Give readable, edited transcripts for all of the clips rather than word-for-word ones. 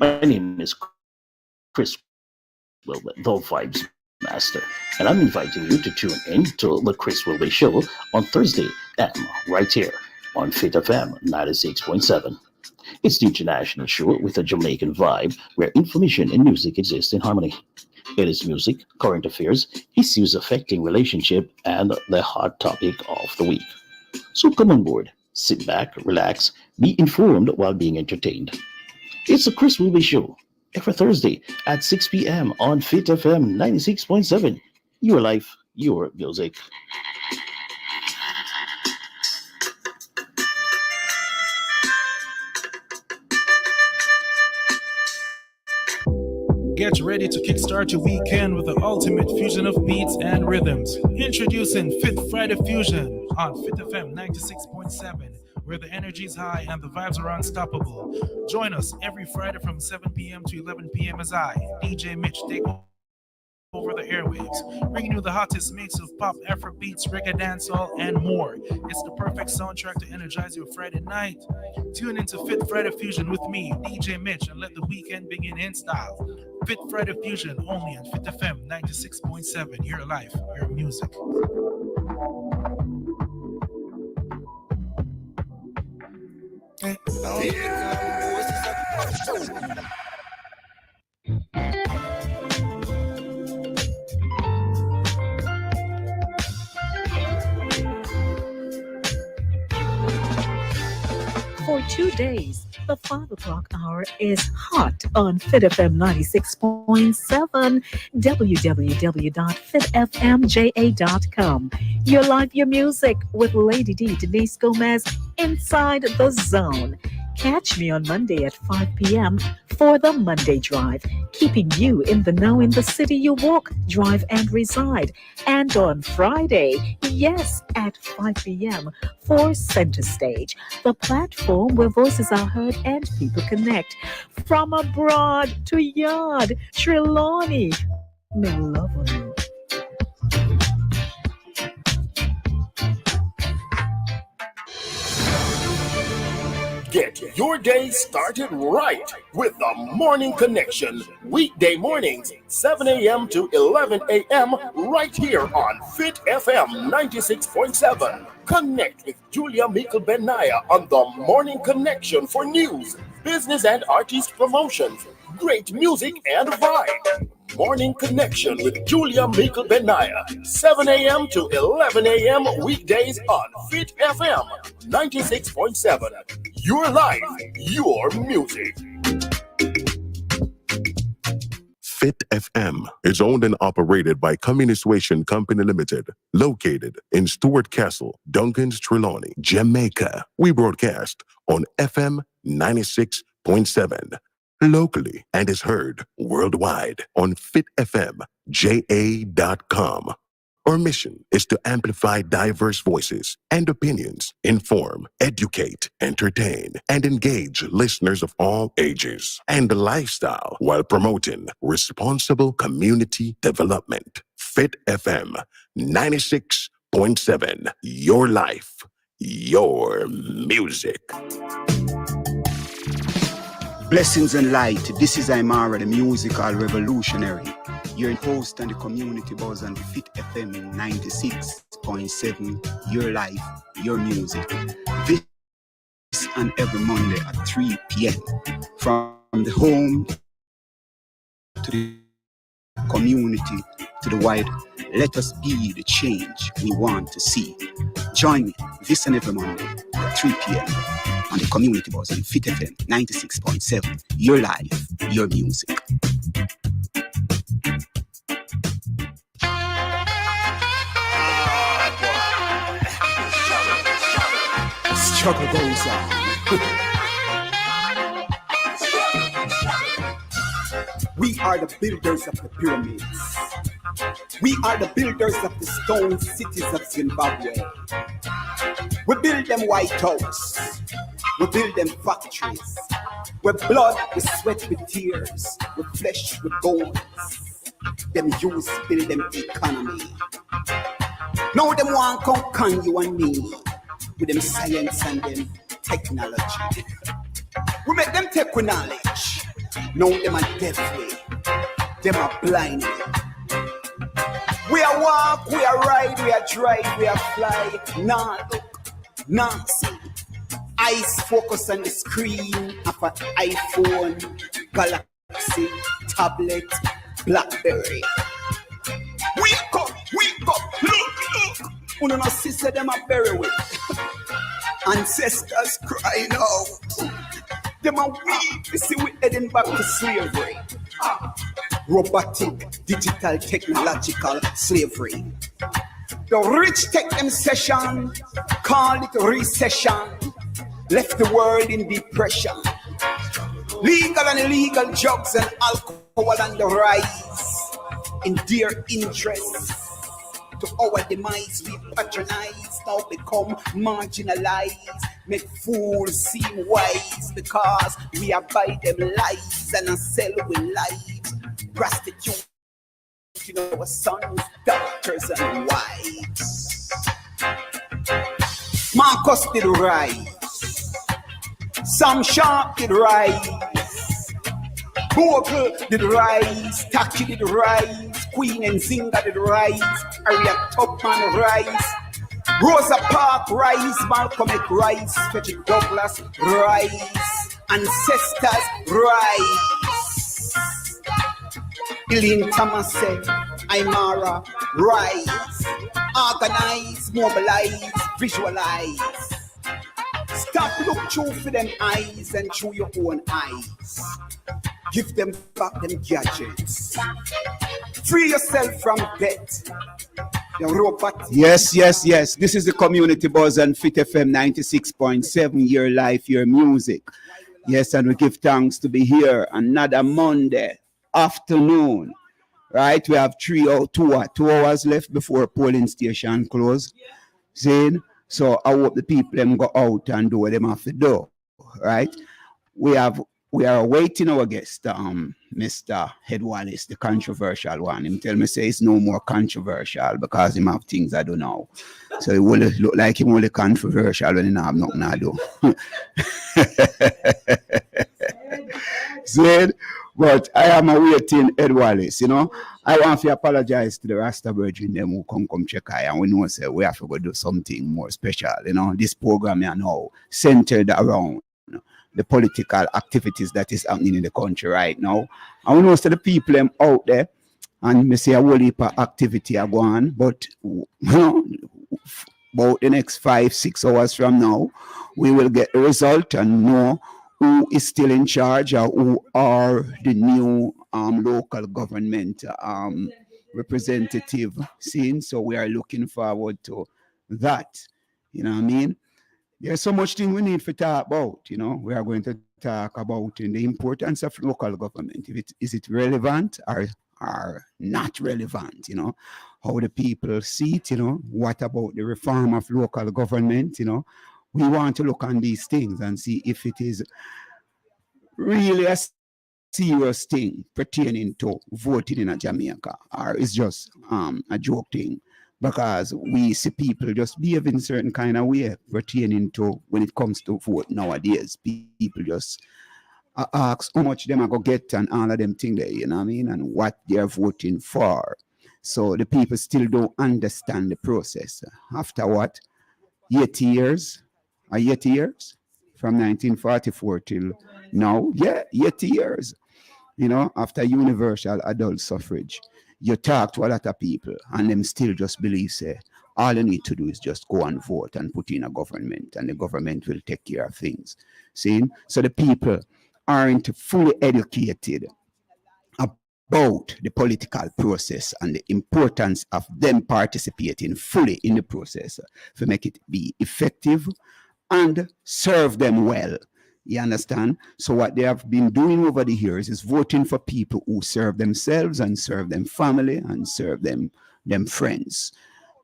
My name is Chris Wilbur, the Vibes Master, and I'm inviting you to tune in to the Chris Wilbur Show on Thursday M right here on Fit FM 96.7. It's the international show with a Jamaican vibe where information and music exist in harmony. It is music, current affairs, issues affecting relationship, and the hot topic of the week. So come on board, sit back, relax, be informed while being entertained. It's the Chris Wilby Show every Thursday at 6 p.m. on Fit FM 96.7. Your life, your music. Get ready to kickstart your weekend with the ultimate fusion of beats and rhythms. Introducing Fit Friday Fusion on Fit FM 96.7, where the energy is high and the vibes are unstoppable. Join us every Friday from 7 p.m. to 11 p.m. as I, DJ Mitch, take over the airwaves, bringing you the hottest mix of pop, Afro beats, reggae, dancehall, and more. It's the perfect soundtrack to energize your Friday night. Tune into Fit Friday Fusion with me, DJ Mitch, and let the weekend begin in style. Fit Friday Fusion only on Fit FM 96.7. Your life, your music. For 2 days, the 5 o'clock hour is hot on Fit FM 96.7, www.fitfmja.com. Your life, your music with Lady D, Denise Gomez, inside the zone. Catch me on Monday at 5 p.m. for the Monday Drive, keeping you in the know in the city you walk, drive, and reside. And on Friday, yes, at 5 p.m. for Center Stage, the platform where voices are heard and people connect. From abroad to yard, Trelawney, may love on you. Get your day started right with the Morning Connection. Weekday mornings, 7 a.m. to 11 a.m. right here on Fit FM 96.7. Connect with Julia Mikkel Benaya on the Morning Connection for news, business and artist promotions, great music and vibe. Morning Connection with Julia Mikkel Benaya, 7 a.m. to 11 a.m. weekdays on Fit FM 96.7. Your life, your music. Fit FM is owned and operated by Communistation Company Limited, located in Stuart Castle, Duncan's Trelawney, Jamaica. We broadcast on FM 96.7 locally and is heard worldwide on fitfmja.com. Our mission is to amplify diverse voices and opinions, inform, educate, entertain, and engage listeners of all ages and lifestyle while promoting responsible community development. Fit FM 96.7. Your life, your music. Blessings and light. This is Aymara, the musical revolutionary. You're an host on the community buzz on the Fit FM 96.7. Your life, your music. This and every Monday at 3 p.m. From the home to the community to the wide. Let us be the change we want to see. Join me this and every Monday at 3 p.m. on the community buzz on Fit FM 96.7. Your life, your music. Struggle goes on. We are the builders of the pyramids. We are the builders of the stone cities of Zimbabwe. We build them White House. We build them factories. With blood, with sweat, with tears. With flesh, with bones. Them use build them economy. Now them want come con you and me. With them science and them technology. We make them take with knowledge. No, them are deafly. Them are blindly. We are walk, we are ride, we are drive, we are fly. Nah, look, nah, see. Eyes focus on the screen of an iPhone, Galaxy, tablet, Blackberry. Wake up, look. Uno no sister them are very weak. Ancestors crying out. Them are weak. You see, we heading back to slavery. Robotic, digital, technological slavery. The rich take them session, call it recession, left the world in depression. Legal and illegal drugs and alcohol on the rise, in dear interest. To our demise, we patronize, now become marginalized, make fools seem wise, because we abide them lies and sell with lies. Prostitute, you know, our sons, daughters, and wives. Marcus did rise, Sam Sharp did rise, Bogle did rise, Taki did rise, Queen and Zinga did rise, Harriet Tubman rise, Rosa Parks rise, Malcolm X rise, Frederick Douglass rise, ancestors rise. Elaine Thomas said, Aymara, rise, organize, mobilize, visualize. Stop, look through for them eyes and through your own eyes. Give them back them gadgets. Free yourself from debt. The robot. Yes. This is the Community Buzz and Fit FM 96.7, your life, your music. Yes, and we give thanks to be here another Monday afternoon. Right? We have 2 hours left before polling station close. Zane. So I hope the people them go out and do what them have to do. Right? We are awaiting our guest, Mr. Ed Wallace, the controversial one. Him tell me say it's no more controversial because him have things I don't know. So it will look like him only controversial when he have nothing I do. Said, but I am awaiting Ed Wallace, you know. I want to apologize to the Rasta Virgin them who come check I, and we know say we have to go do something more special, you know. This program is now centered around the political activities that is happening in the country right now. I want to say the people them out there, and me say a whole heap of activity are going, but you know, about the next 5-6 hours from now, we will get the result and know who is still in charge or who are the new local government representative scene. So we are looking forward to that. You know what I mean? There's so much thing we need to talk about, you know. We are going to talk about the importance of local government. Is it relevant or not relevant, you know? How the people see it, you know? What about the reform of local government, you know? We want to look on these things and see if it is really a serious thing pertaining to voting in Jamaica, or it's just a joke thing. Because we see people just behave in certain kind of way pertaining to when it comes to vote nowadays. People just ask how much them are going to get and all of them things there, you know what I mean, and what they're voting for. So the people still don't understand the process. After what? 80 years? 80 years? From 1944 till now? Yeah, 80 years. You know, after universal adult suffrage. You talk to a lot of people and them still just believe, say, all you need to do is just go and vote and put in a government and the government will take care of things. See? So the people aren't fully educated about the political process and the importance of them participating fully in the process to make it be effective and serve them well. You understand? So what they have been doing over the years is voting for people who serve themselves and serve them family and serve them friends.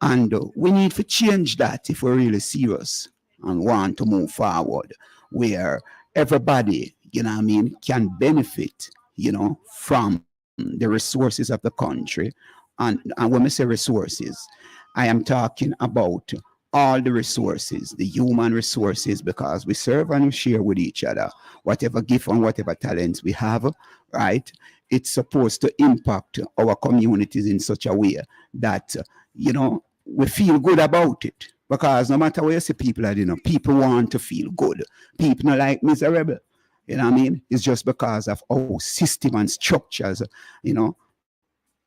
And we need to change that if we're really serious and want to move forward, where everybody, you know what I mean, can benefit, you know, from the resources of the country. And when we say resources, I am talking about all the resources, the human resources, because we serve and we share with each other whatever gift and whatever talents we have, right? It's supposed to impact our communities in such a way that, we feel good about it. Because no matter where you see people are, people want to feel good. People not like miserable. You know what I mean? It's just because of our system and structures,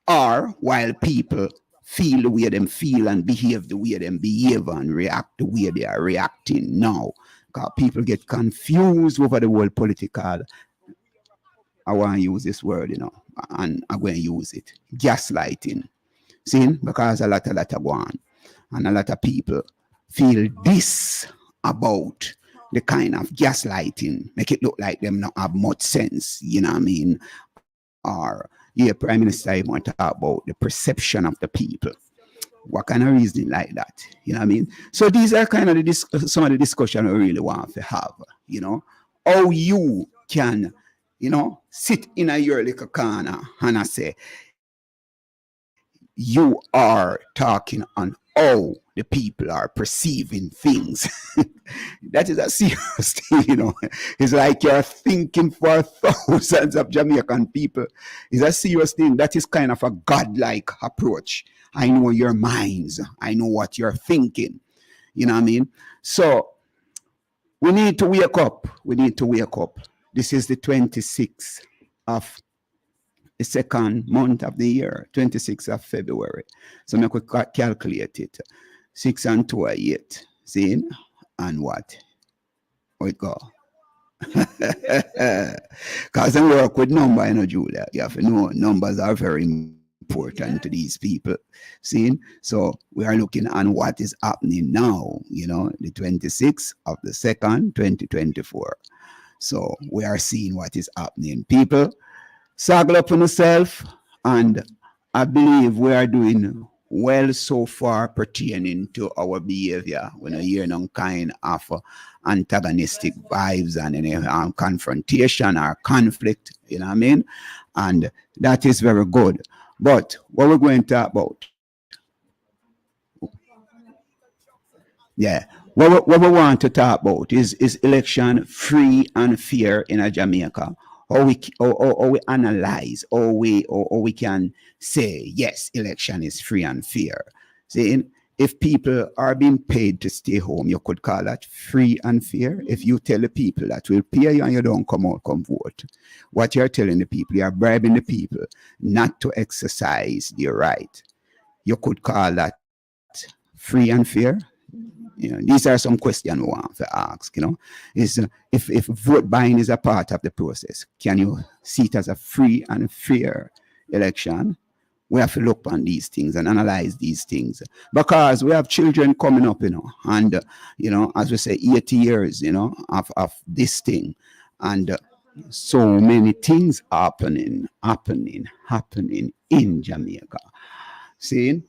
are while people feel the way them feel and behave the way them behave and react the way they are reacting now. Because people get confused over the whole political, I want to use this word, and I'm going to use it. Gaslighting. See? Because a lot of that are going. And a lot of people feel this about the kind of gaslighting, make it look like them not have much sense, you know what I mean? Or, Prime Minister, I want to talk about the perception of the people. What kind of reasoning like that? You know what I mean? So these are kind of some of the discussion we really want to have, how you can, sit in your little corner and I say, you are talking on how the people are perceiving things. That is a serious thing, It's like you're thinking for thousands of Jamaican people. It's a serious thing. That is kind of a godlike approach. I know your minds. I know what you're thinking. You know what I mean? So we need to wake up. We need to wake up. This is the 26th of the second month of the year, 26th of February. So I could calculate it. 6 and 2 are 8. See? And what? How it go? Because I work with numbers, Julia. You have to know numbers are very important to these people. See? So we are looking at what is happening now, the 26th of the 2nd, 2024. So we are seeing what is happening. People, saddle up on yourself, and I believe we are doing well so far pertaining to our behavior. We don't hear no kind of antagonistic vibes and any confrontation or conflict, you know what I mean? And that is very good. But what we're going to talk about, what we want to talk about is election free and fair in Jamaica. Or we analyze, or we can say, yes, election is free and fair. See, if people are being paid to stay home, you could call that free and fair. If you tell the people that will pay you and you don't come vote, what you're telling the people, you're bribing the people not to exercise their right. You could call that free and fair. These are some questions we want to ask, is if vote buying is a part of the process, can you see it as a free and fair election? We have to look on these things and analyze these things, because we have children coming up, and, as we say, 80 years, of this thing, and so many things happening in Jamaica. See?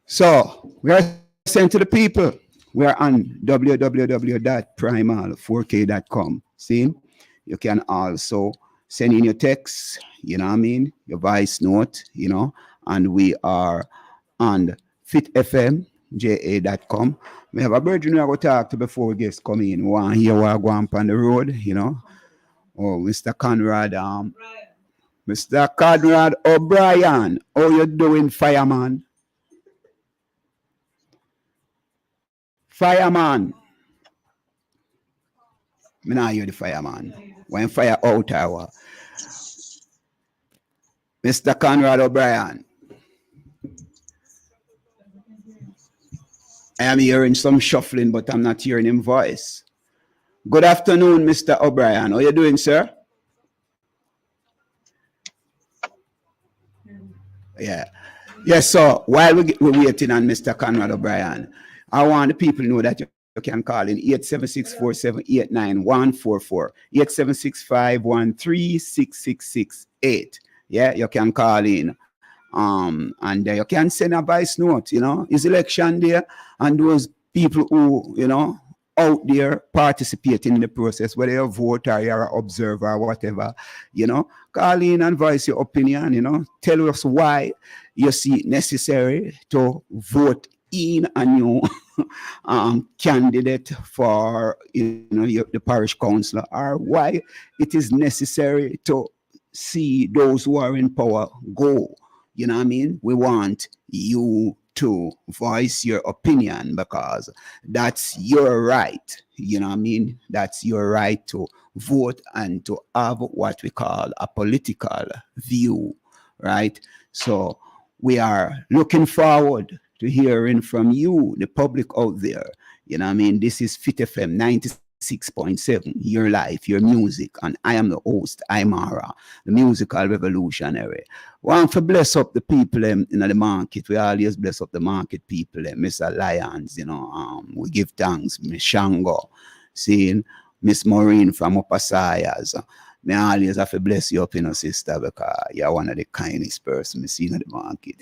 So we are sent to the people. We are on www.primal4k.com. See? You can also send in your text, your voice note, and we are on fitfmja.com. We have a virgin we will talk to before guests come in. We want to hear what go on the road, Oh, Mr. Conrad, Mr. Conrad O'Brien, how you doing, fireman? Fireman. I not hear the fireman. When fire out, Mr. Conrad O'Brien. I am hearing some shuffling, but I'm not hearing him voice. Good afternoon, Mr. O'Brien. How you doing, sir? Yeah. Yes, so while we're waiting on Mr. Conrad O'Brien, I want the people to know that you can call in 876-478-9144, 876-513-6668. Yeah, you can call in. And you can send a voice note, It's election day, and those people who, out there participating in the process, whether you're a voter or you're an observer or whatever, call in and voice your opinion, tell us why you see it necessary to vote in a new candidate for the parish councillor, or why it is necessary to see those who are in power go. You know what I mean? We want you to voice your opinion because that's your right. You know what I mean? That's your right to vote and to have what we call a political view, right? So we are looking forward to hearing from you, the public out there. You know what I mean? This is Fit FM 96.7, your life, your music. And I am the host, Imara, the musical revolutionary. Want to bless up the people in the market. We always bless up the market people, Mr. Lyons, we give thanks, Miss Shango, seeing Miss Maureen from Upper Sayers. Me always have to bless you up, sister, because you're one of the kindest person I see in the market.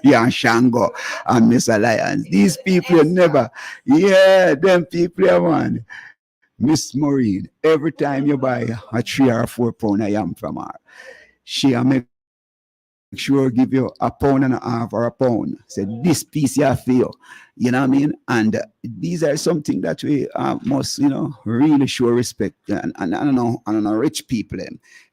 Yeah, Shango and Mr. Lyons. These people never, them people, man. Miss Maureen, every time you buy a 3 or 4 pound of yam from her, she'll make sure give you a pound and a half or a pound. Say, this piece you feel. You know what I mean? And these are something that we must, really show respect. And I don't know, rich people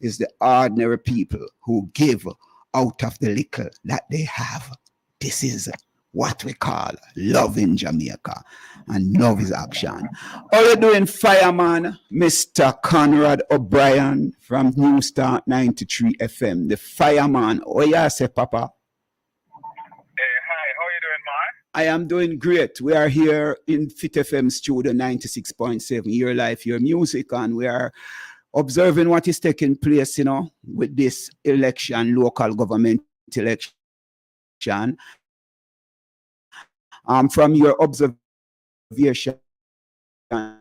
is the ordinary people who give out of the little that they have. This is what we call love in Jamaica. And love is action. How you doing, fireman? Mr. Conrad O'Brien from New Start 93 FM. The fireman. Oh, yeah, say, Papa. I am doing great. We are here in Fit FM Studio 96.7, your life, your music, and we are observing what is taking place, with this election, local government election. From your observation on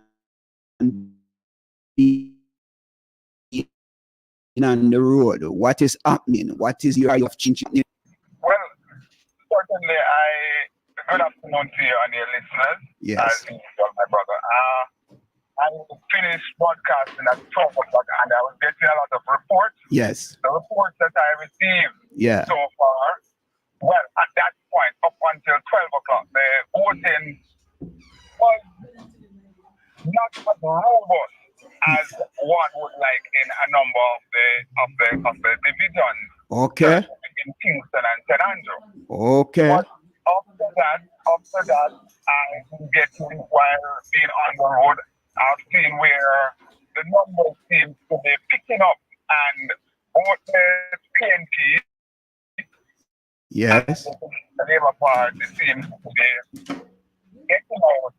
the road, what is happening? What is your eye of changing? Well, certainly good afternoon to you and your listeners. Yes. As usual, my brother. I finished broadcasting at 12 o'clock and I was getting a lot of reports. Yes. The reports that I received so far, well, at that point, up until 12 o'clock, the voting was not as robust as one would like in a number of the divisions. Okay. In Kingston and St. Andrew. Okay. But after that, I get to, while being on the road, I've seen where the numbers seem to be picking up and both the PNP yes. and the Labour Party seems to be getting out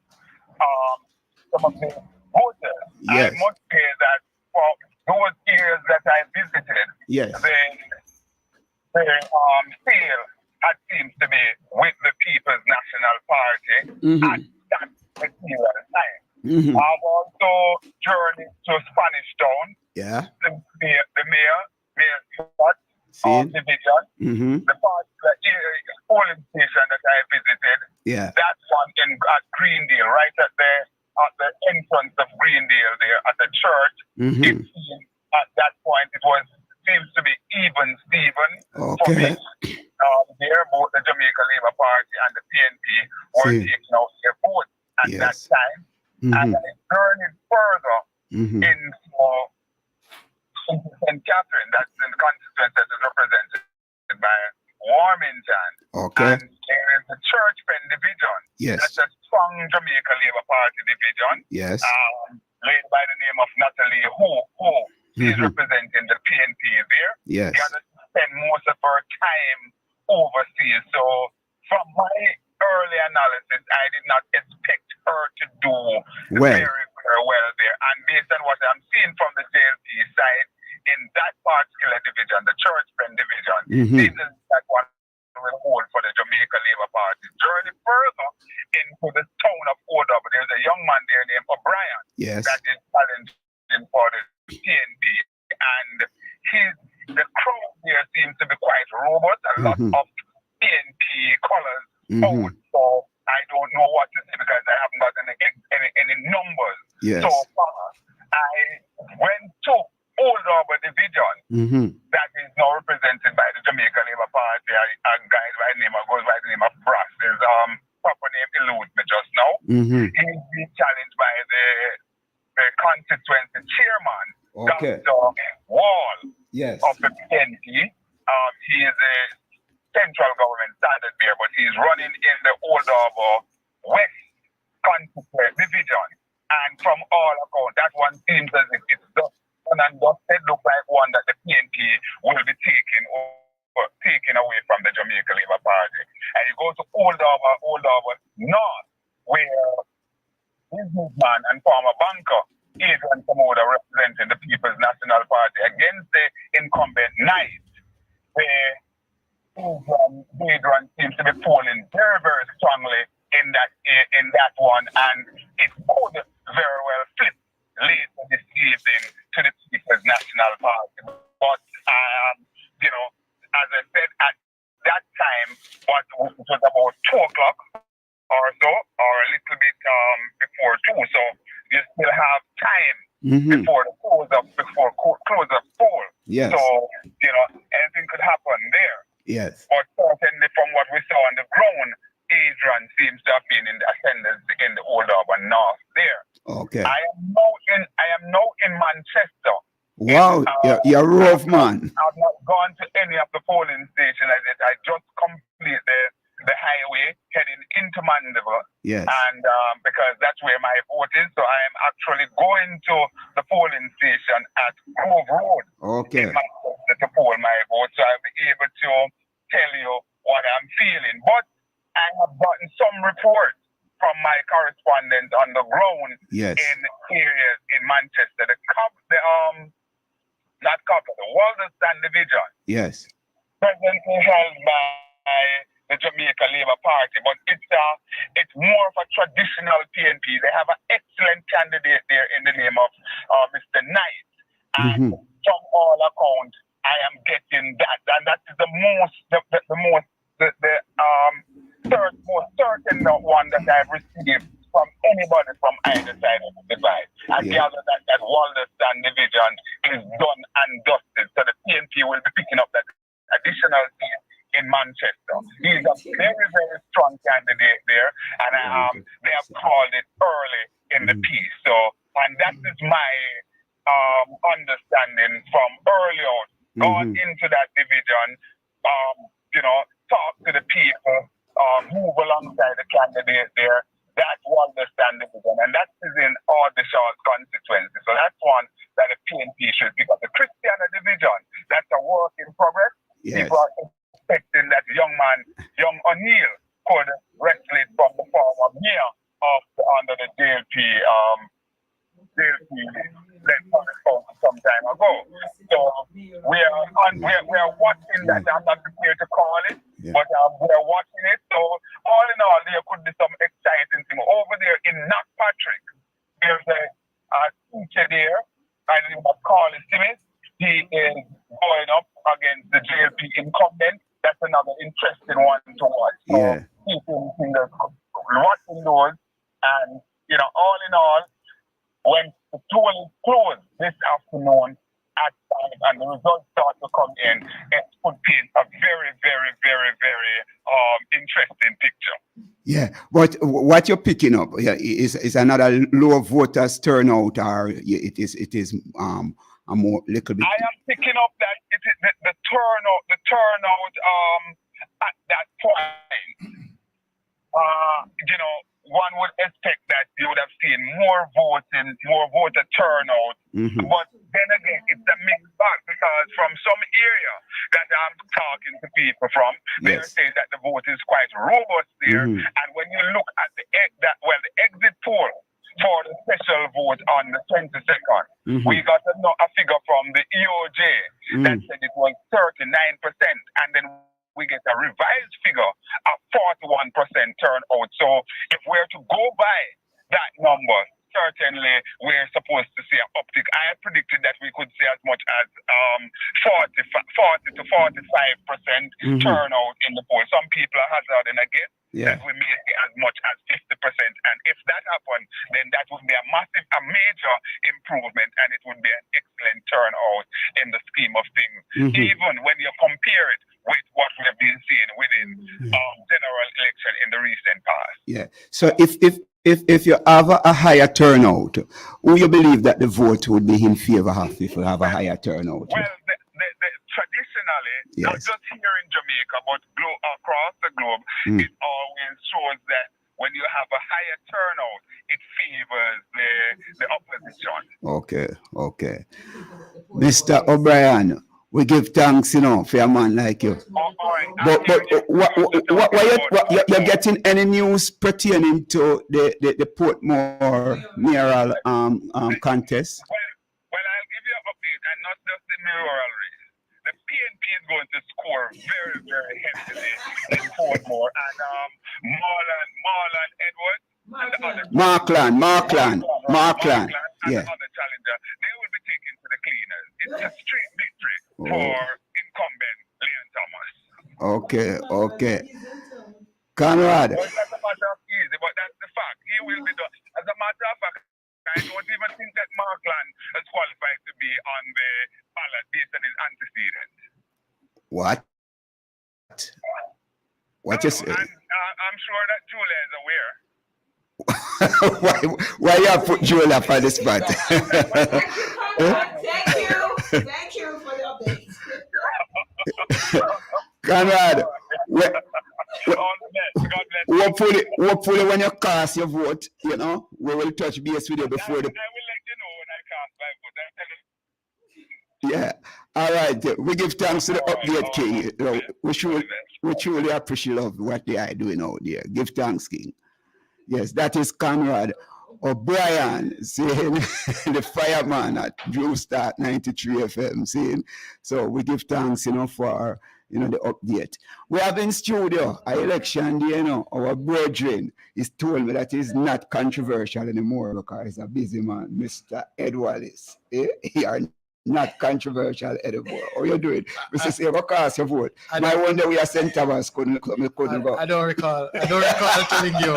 some of the voters. Yes. I must say that for those areas that I visited, yes. the sale that seems to be with the People's National Party at that particular time. I've also journeyed to Spanish Town. Yeah. The mayor Scott of division. The polling station that I visited. Yeah. That one at Greendale, right at the entrance of Greendale there at the church. At that point it seems to be even Steven. Okay. There, both the Jamaica Labour Party and the PNP were taking out their vote at that time. And I journeyed further into St. Catherine, that's in the constituency that is represented by Warmington. Okay. And there is the Church Pen division. Yes. That's a strong Jamaica Labour Party division. Yes. Led by the name of Natalie Ho. She's representing the PNP there. Yes. She has spent most of her time overseas. So from my early analysis, I did not expect her to do very, very well there. And based on what I'm seeing from the JLP side, in that particular division, the Church Pen division, this is that one will hold for the Jamaica Labour Party. Journey further into the town of OW, there's a young man there named O'Brien that is challenging for the PNP. And the crowd there seems to be quite robust, a lot of PNP colors out. So I don't know what to say because I haven't got any numbers so far. I went to Old Harbour Division that is now represented by the Jamaica Labour Party. A guy goes by the name of Brass. There's He's being challenged by the constituency chairman, Dr. Wall of the PNP. He is a central government standard bearer, but he's running in the Old Harbour West constituency division. And from all accounts, that one seems as if it's just done and dusted. Look like one that the PNP will be taking away from the Jamaica Labour Party. And you go to Old Harbour North, where businessman and former banker Adrian Samoda representing the People's National Party against the incumbent Knight, where Adrian seems to be polling very, very strongly in that one, and it could very well flip later this evening to the People's National Party. But as I said, at that time, it was about 2 o'clock or so, or a little bit before 2. So you still have time before the close of poll. Yes. So anything could happen there. Yes. But certainly, from what we saw on the ground, Adrian seems to have been in the ascendance in the Old Harbour North there. Okay. I am now in Manchester. Wow, you're a rough man. I've not gone to any of the polling stations. I just complete the highway heading into Mandeville. Yes. And because that's where my vote is, so I am actually going to the polling station at Grove Road. Okay. In Manchester to poll my vote, so I'll be able to tell you what I'm feeling. But I have gotten some reports from my correspondents on the ground in areas in Manchester. The Walderston Division. Yes. Presently held by the Jamaica Labour Party, but it's more of a traditional PNP. They have an excellent candidate there in the name of Mr. Knight. And from all accounts, I am getting that. And that is the most certain one that I've received from anybody from either side of the divide. I gather that Walderston Division is done and dusted. So the PNP will be picking up that additional seat in Manchester. He's a very, very strong candidate there, and they have called it early in the piece. So, and that is my understanding from early on. Going into that division, talk to the people, move alongside the candidate there. That's Walderston Division, and that is in Aldershot constituency. So that's one that the PNP should pick up. The Christiana Division, that's a work in progress. Yes. People are expecting that young O'Neill could wrestle it from the former mayor under the JLP some time ago. So we are watching that. I'm not prepared to call it, but we are watching it. So all in all, there could be some exciting thing over there in Knockpatrick. There's a teacher there by the name of Carly Simmons. He is going up against the JLP incumbent. That's another interesting one to watch. So keeping fingers watching those, and all in all, when the poll is closed this afternoon at 5 and the results start to come in, it would paint a very, very, very, very interesting picture. Yeah, but what you're picking up is another low voters turnout, or it is a more little bit. I am picking up that it is the turnout at that point. One would expect that you would have seen more voter turnout. But then again, it's a mixed bag, because from some area that I'm talking to people from, they are saying that the vote is quite robust there. And when you look at the exit poll for the special vote on the 22nd, we got a figure from the EOJ that said it was 39%, and then we get a revised figure of 41% turnout. So if we're to go by that number, certainly we're supposed to see an uptick. I had predicted that we could see as much as 40 to 45% turnout in the poll. Some people are hazarding a guess that we may see as much as 50%. And if that happens, then that would be a major improvement, and it would be an excellent turnout in the scheme of things. Even when you compare it with what we have been seeing within general election in the recent past. Yeah. So if if you have a higher turnout, who you believe that the vote would be in favor of if you have a higher turnout? Well, traditionally, not Yes. just here in Jamaica, but across the globe, it always shows that when you have a higher turnout, it favors the opposition. Okay. Mr. O'Brien, we give thanks, you know, for a man like you. All right. But what you're getting any news pertaining to the Portmore mayoral contest? Well, I'll give you an update, and not just the mayoral race. The PNP is going to score very, very heavily in Portmore, and Marlon Edwards and the other Markland, and yeah. the other challenger, they will be taken to the cleaners. It's a straight victory for incumbent Leon Thomas. Okay. Conrad. Well, that's a matter of easy, but that's the fact. He will be done. As a matter of fact, I don't even think that Markland is qualified to be on the ballot based on his antecedents. What you say? And I'm sure that Julia is aware. why you have put Julia for this spot? Thank you for the update. Conrad, All the best. God bless. hopefully when you cast your vote, you know, we will touch base with you before the. I will let you know when I cast my vote. Yeah. All right. We give thanks to the update, King. You know, we truly appreciate what they are doing out there. Give thanks, King. Yes, that is Conrad O'Brien saying the fireman at Drew Start 93 FM saying. So we give thanks, you know, for the update. We have in studio an election day, you know, our brethren is told me that it's not controversial anymore because he's a busy man, Mr. Ed Wallace. He are not controversial anymore. How you doing? Mr. Saber, cast your vote. I wonder where St. Thomas couldn't go. I don't recall telling you.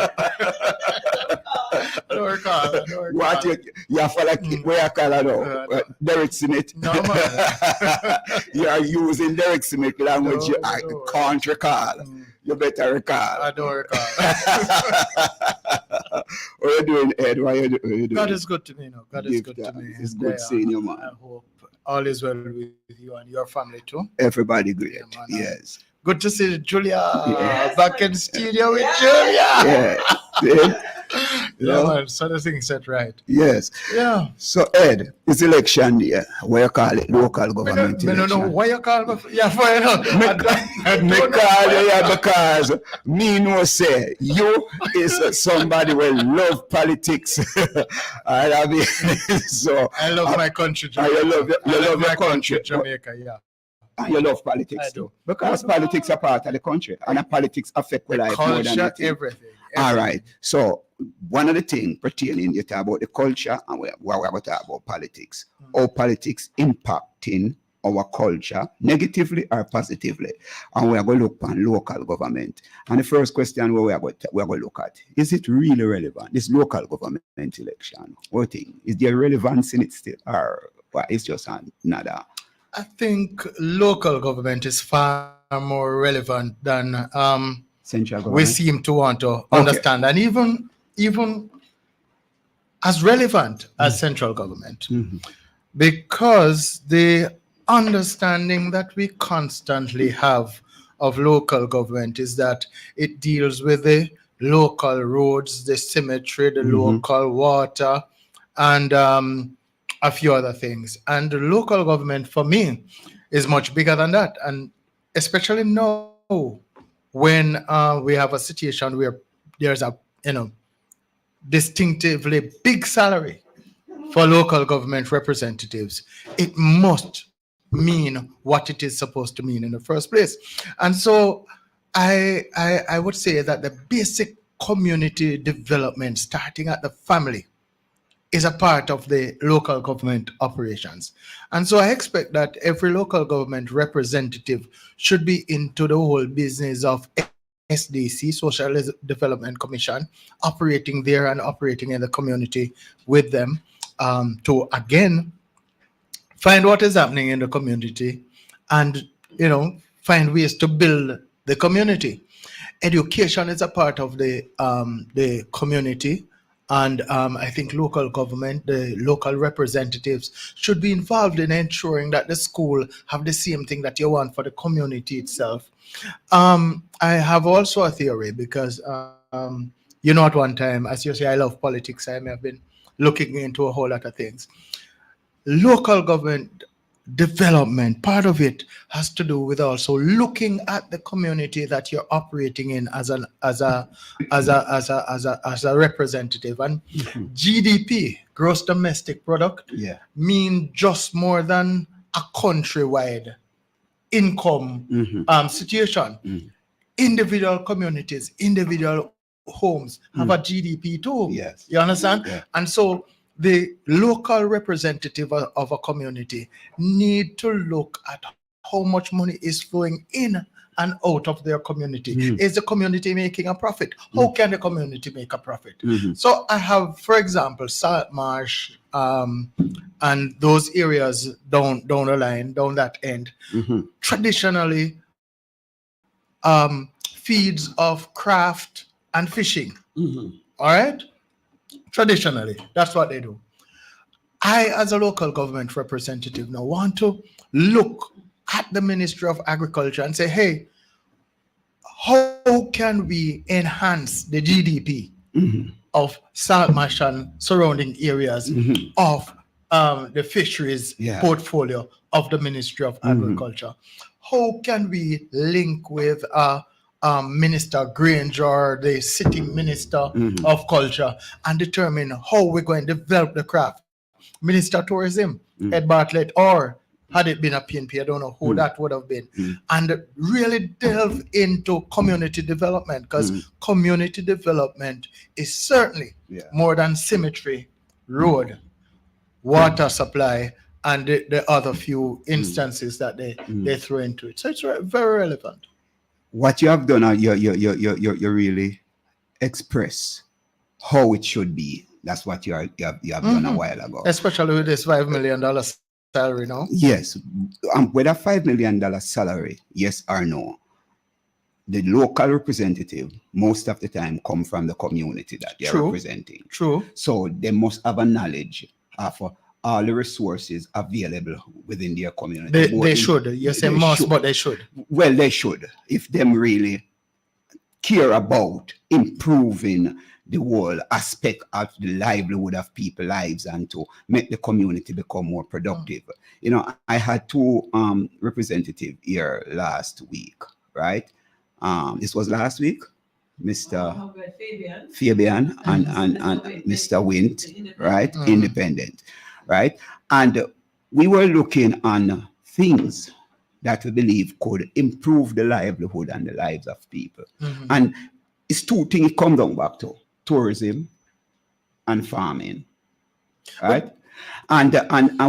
I don't recall. What you have like where you call it now? Derek Smith. No, man. You are using Derek Smith language. I can't recall. You better recall. I don't recall. What are you doing, Ed? What are you doing? God is good to me, no. God is good to me. It's good seeing you, man. I hope all is well with you and your family too. Everybody great. Yeah, man. Yes. Good to see Julia back in studio with Julia. Yeah. Yeah, man. So the thing set right. Yes. Yeah. So Ed, it's election day. What you call it? Local government election. I don't know why you call me. Yeah, for Me call you because me know say you is somebody who love politics. I mean, so I love my country, Jamaica. You love your country, Jamaica. Yeah. And you love politics too. Because politics are part of the country and politics affect the life more than Culture, anything. everything. All right. So one of the things pertaining you talk about the culture and we're going to talk about politics. How politics impacting our culture negatively or positively. And we are going to look on local government. And the first question we are going to look at, is it really relevant? This local government election. What thing? Is there relevance in it still? Or it's just another? I think local government is far more relevant than central government. We seem to want to understand, and even as relevant as central government, because the understanding that we constantly have of local government is that it deals with the local roads, the cemetery, the local water, and a few other things. And the local government for me is much bigger than that. And especially now when we have a situation where there's a distinctively big salary for local government representatives, it must mean what it is supposed to mean in the first place. And so I would say that the basic community development starting at the family is a part of the local government operations. And so I expect that every local government representative should be into the whole business of SDC, Social Development Commission, operating there and operating in the community with them to, again, find what is happening in the community and, find ways to build the community. Education is a part of the community And I think local government, the local representatives should be involved in ensuring that the school have the same thing that you want for the community itself. I have also a theory because, at one time, as you say, I love politics. I have been looking into a whole lot of things. Local government development, part of it has to do with also looking at the community that you're operating in as a representative. And GDP, gross domestic product, mean just more than a countrywide income situation. Individual communities, individual homes have a GDP too. Yes. You understand? Yeah. And so the local representative of a community need to look at how much money is flowing in and out of their community. Is the community making a profit? How can the community make a profit? So I have, for example, Saltmarsh and those areas down the line, down that end, traditionally feeds of craft and fishing. All right? Traditionally, that's what they do. I, as a local government representative, now want to look at the Ministry of Agriculture and say, hey, how can we enhance the GDP of Saltmarsh and surrounding areas of the fisheries portfolio of the Ministry of Agriculture? How can we link with Minister Granger, the sitting Minister of Culture, and determine how we're going to develop the craft? Minister Tourism, Ed Bartlett, or had it been a PNP, I don't know who that would have been, and really delve into community development, because community development is certainly more than cemetery, road, water supply, and the other few instances that they throw into it. So it's very relevant. What you have done, you really express how it should be. That's what you have done a while ago. Especially with this $5 million salary now. Yes. With a $5 million salary, yes or no, the local representative most of the time come from the community that they're representing. True. So they must have a knowledge of all the resources available within their community. They should. You say must, but they should. Well, they should. If them really care about improving the whole aspect of the livelihood of people's lives and to make the community become more productive. You know, I had two representatives here last week, right? This was last week, Mr. Fabian and Mr. Wint, right? Independent, right? And we were looking on things that we believe could improve the livelihood and the lives of people. And it's two things it comes down back to: tourism and farming, right? And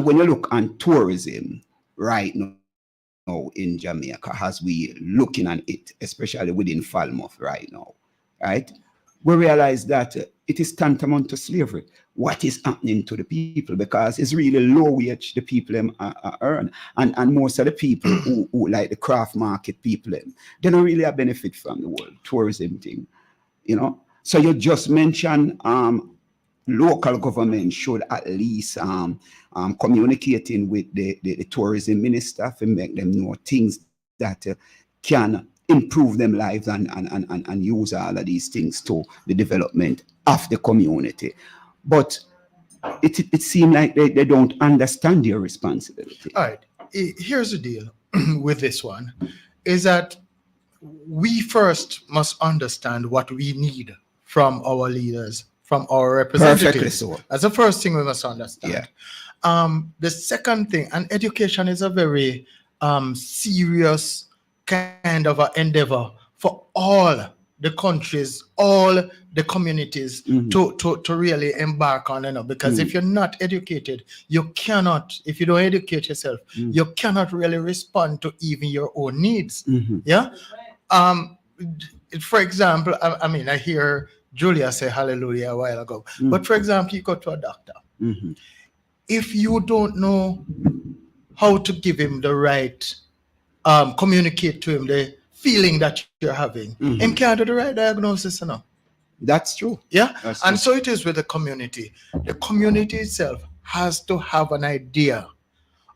when you look on tourism right now in Jamaica, as we looking at it, especially within Falmouth right now, right? We realize that it is tantamount to slavery. What is happening to the people? Because it's really low wage the people earn. And most of the people who like the craft market people, they don't really have benefit from the whole tourism thing, you know? So you just mentioned local government should at least communicating with the tourism minister to make them know things that can improve them lives and use all of these things to the development of the community. But it seems like they don't understand their responsibility. All right. Here's the deal with this one, is that we first must understand what we need from our leaders, from our representatives. So. That's the first thing we must understand. Yeah. The second thing, and education is a very serious kind of an endeavor for all the countries, all the communities to really embark on, you know, because if you're not educated, you cannot, if you don't educate yourself, you cannot really respond to even your own needs. Yeah. For example, I mean, I hear Julia say hallelujah a while ago, but for example, you go to a doctor. If you don't know how to give him the right, communicate to him the feeling that you're having, him can't do the right diagnosis, you know. That's true. Yeah. That's And true. so it is with the community. The community itself has to have an idea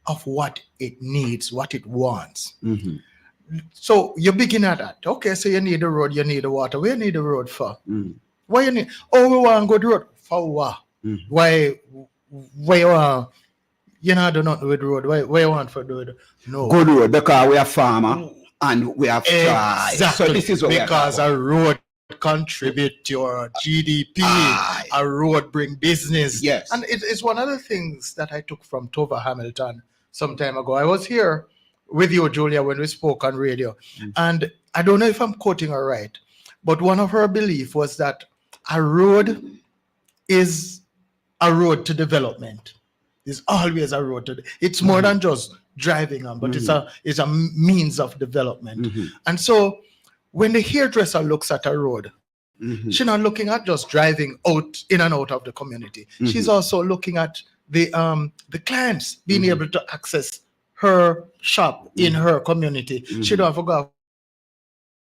of what it needs, what it wants. Mhm. So you begin at that. Okay, so you need a road, you need the water. Where you need the road for? Mhm. Why you need? Oh, we want good road. For what? Mhm. Why you want? You know, do nothing with road. Why you want for do it? No. Good road because we are farmer and we have tried. Exactly. So this is what we are because talking a road contribute to your GDP. Aye. A road bring business. Yes. And it's one of the things that I took from Tova Hamilton some time ago. I was here with you, Julia, when we spoke on radio. And I don't know if I'm quoting her right, but one of her belief was that a road is a road to development. It's always a road to. It's more than just driving on, but it's a means of development. And so when the hairdresser looks at a road, she's not looking at just driving out in and out of the community. She's also looking at the clients being able to access her shop in her community. She don't have to go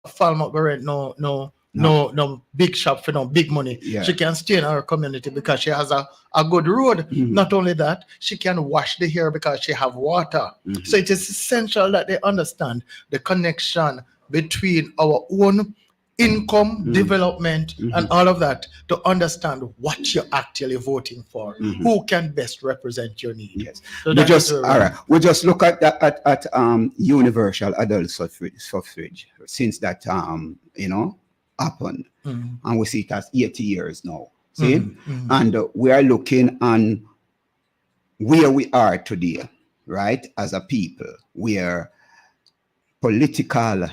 Falmouth rent no big shop for no big money. Yeah. She can stay in her community because she has a good road. Not only that, she can wash the hair because she have water. So it is essential that they understand the connection between our own income, development, and all of that to understand what you're actually voting for. Who can best represent your need? Yes. So We that just is all right. We just look at that at universal adult suffrage since that happened, and we see it as 80 years now. See, and we are looking on where we are today, right? As a people, where political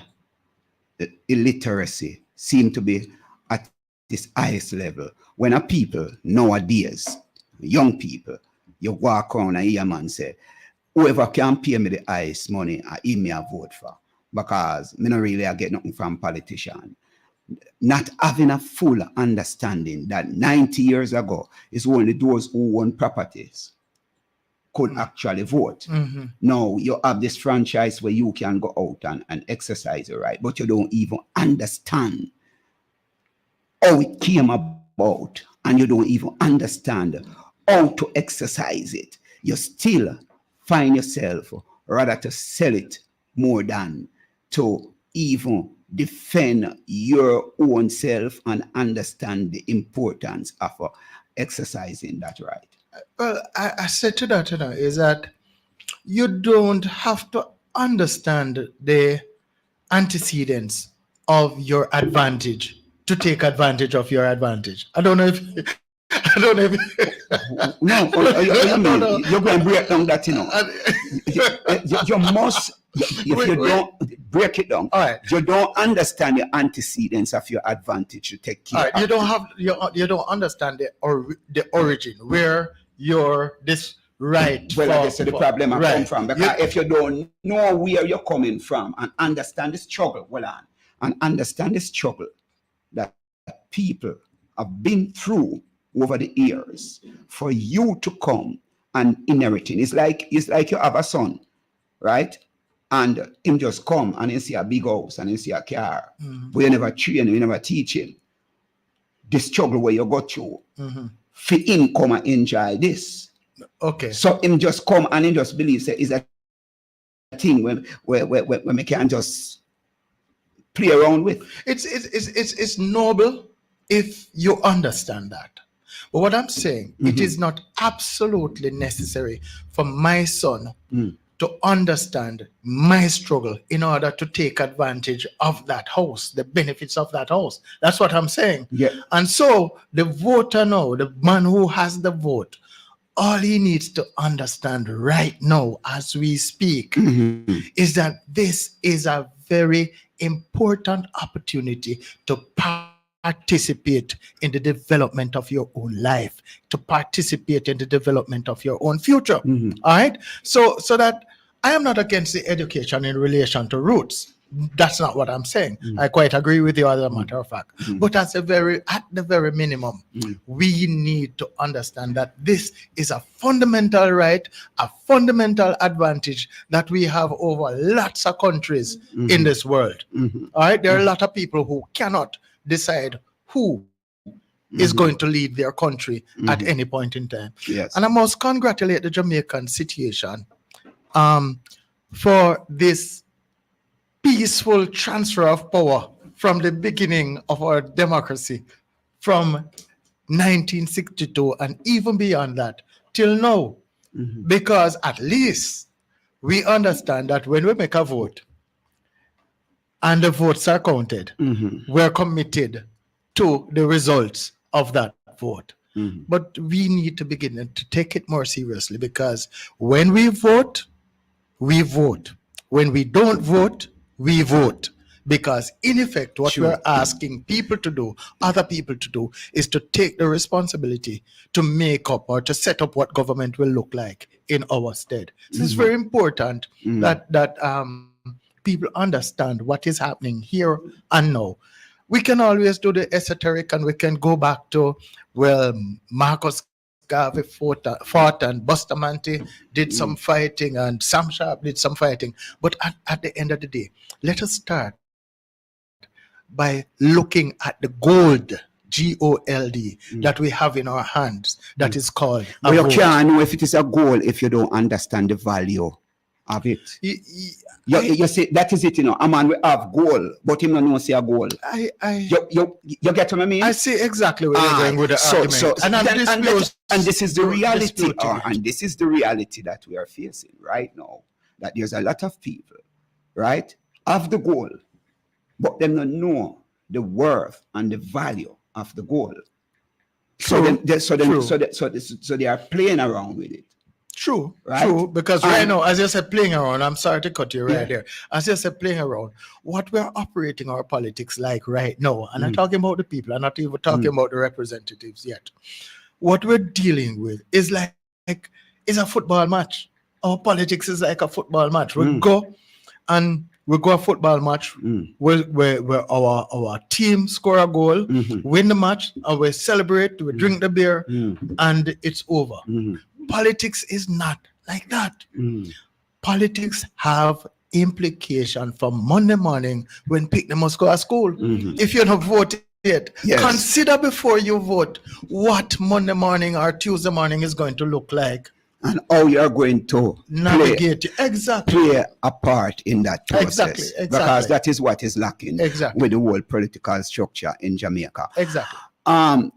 illiteracy seem to be at this highest level. When a people nowadays, young people, you walk around and hear a man say, whoever can pay me the highest money, I me a vote for, because me not really get nothing from politician. Not having a full understanding that 90 years ago is only those who own properties could actually vote. Now you have this franchise where you can go out and exercise your right, but you don't even understand how it came about, and you don't even understand how to exercise it. You still find yourself rather to sell it more than to even defend your own self and understand the importance of exercising that right. Well, I said to that, is that you don't have to understand the antecedents of your advantage to take advantage of your advantage. I don't know if No, you're going to break down that, you must, if you don't break it down, all right. You don't understand the antecedents of your advantage to take care All right, of. you don't understand the origin where you're this right. Well, I guess the problem I right. come from, because if you don't know where you're coming from and understand the struggle, and understand the struggle that people have been through over the years for you to come and inheriting. It's like you have a son, right? And him just come and you see a big house and you see a car, but you never train him, you never teach him the struggle where you got through. For him come and enjoy this. Okay. So him just come and him just believe say is a thing where we can just play around with. It's noble if you understand that. But what I'm saying, it is not absolutely necessary for my son to understand my struggle in order to take advantage of that house, the benefits of that house. That's what I'm saying. Yeah. And so the voter now, the man who has the vote, all he needs to understand right now as we speak is that this is a very important opportunity to participate in the development of your own life, to participate in the development of your own future. All right. So that I am not against the education in relation to roots. That's not what I'm saying. I quite agree with you as a matter of fact. But at the very minimum, we need to understand that this is a fundamental right, a fundamental advantage that we have over lots of countries in this world. All right. There are a lot of people who cannot decide who is going to lead their country at any point in time. Yes. And I must congratulate the Jamaican situation for this peaceful transfer of power from the beginning of our democracy, from 1962 and even beyond that till now. Because at least we understand that when we make a vote and the votes are counted, we're committed to the results of that vote. But we need to begin to take it more seriously, because when we vote, we vote. When we don't vote, we vote. Because in effect, what we're asking people to do, other people to do, is to take the responsibility to make up or to set up what government will look like in our stead. So it's very important that people understand what is happening here and now. We can always do the esoteric, and we can go back to, well, Marcus Garvey fought and Bustamante did some fighting and Sam Sharp did some fighting. But at the end of the day, let us start by looking at the gold, G-O-L-D, that we have in our hands, that is called a But you vote. can't know if it is a goal if you don't understand the value of it. You see, that is it, a man will have goal, but him not know say a goal. You get what I mean? I see exactly where you're going with the argument. And this is the reality, and this is the reality that we are facing right now, that there's a lot of people, right, have the goal, but they don't know the worth and the value of the goal. So they are playing around with it. True, right? true. Because right now, as you said, playing around, I'm sorry to cut you right there. As you said, playing around, what we're operating our politics like right now, and I'm talking about the people, I'm not even talking about the representatives yet. What we're dealing with is like is a football match. Our politics is like a football match. We go a football match where our team score a goal, win the match, and we celebrate, we drink the beer, and it's over. Politics is not like that. Politics have implication for Monday morning when people must go to school. If you're not voted yet, consider before you vote what Monday morning or Tuesday morning is going to look like. And how you are going to navigate play a part in that process. Exactly. Because that is what is lacking with the whole political structure in Jamaica. Exactly.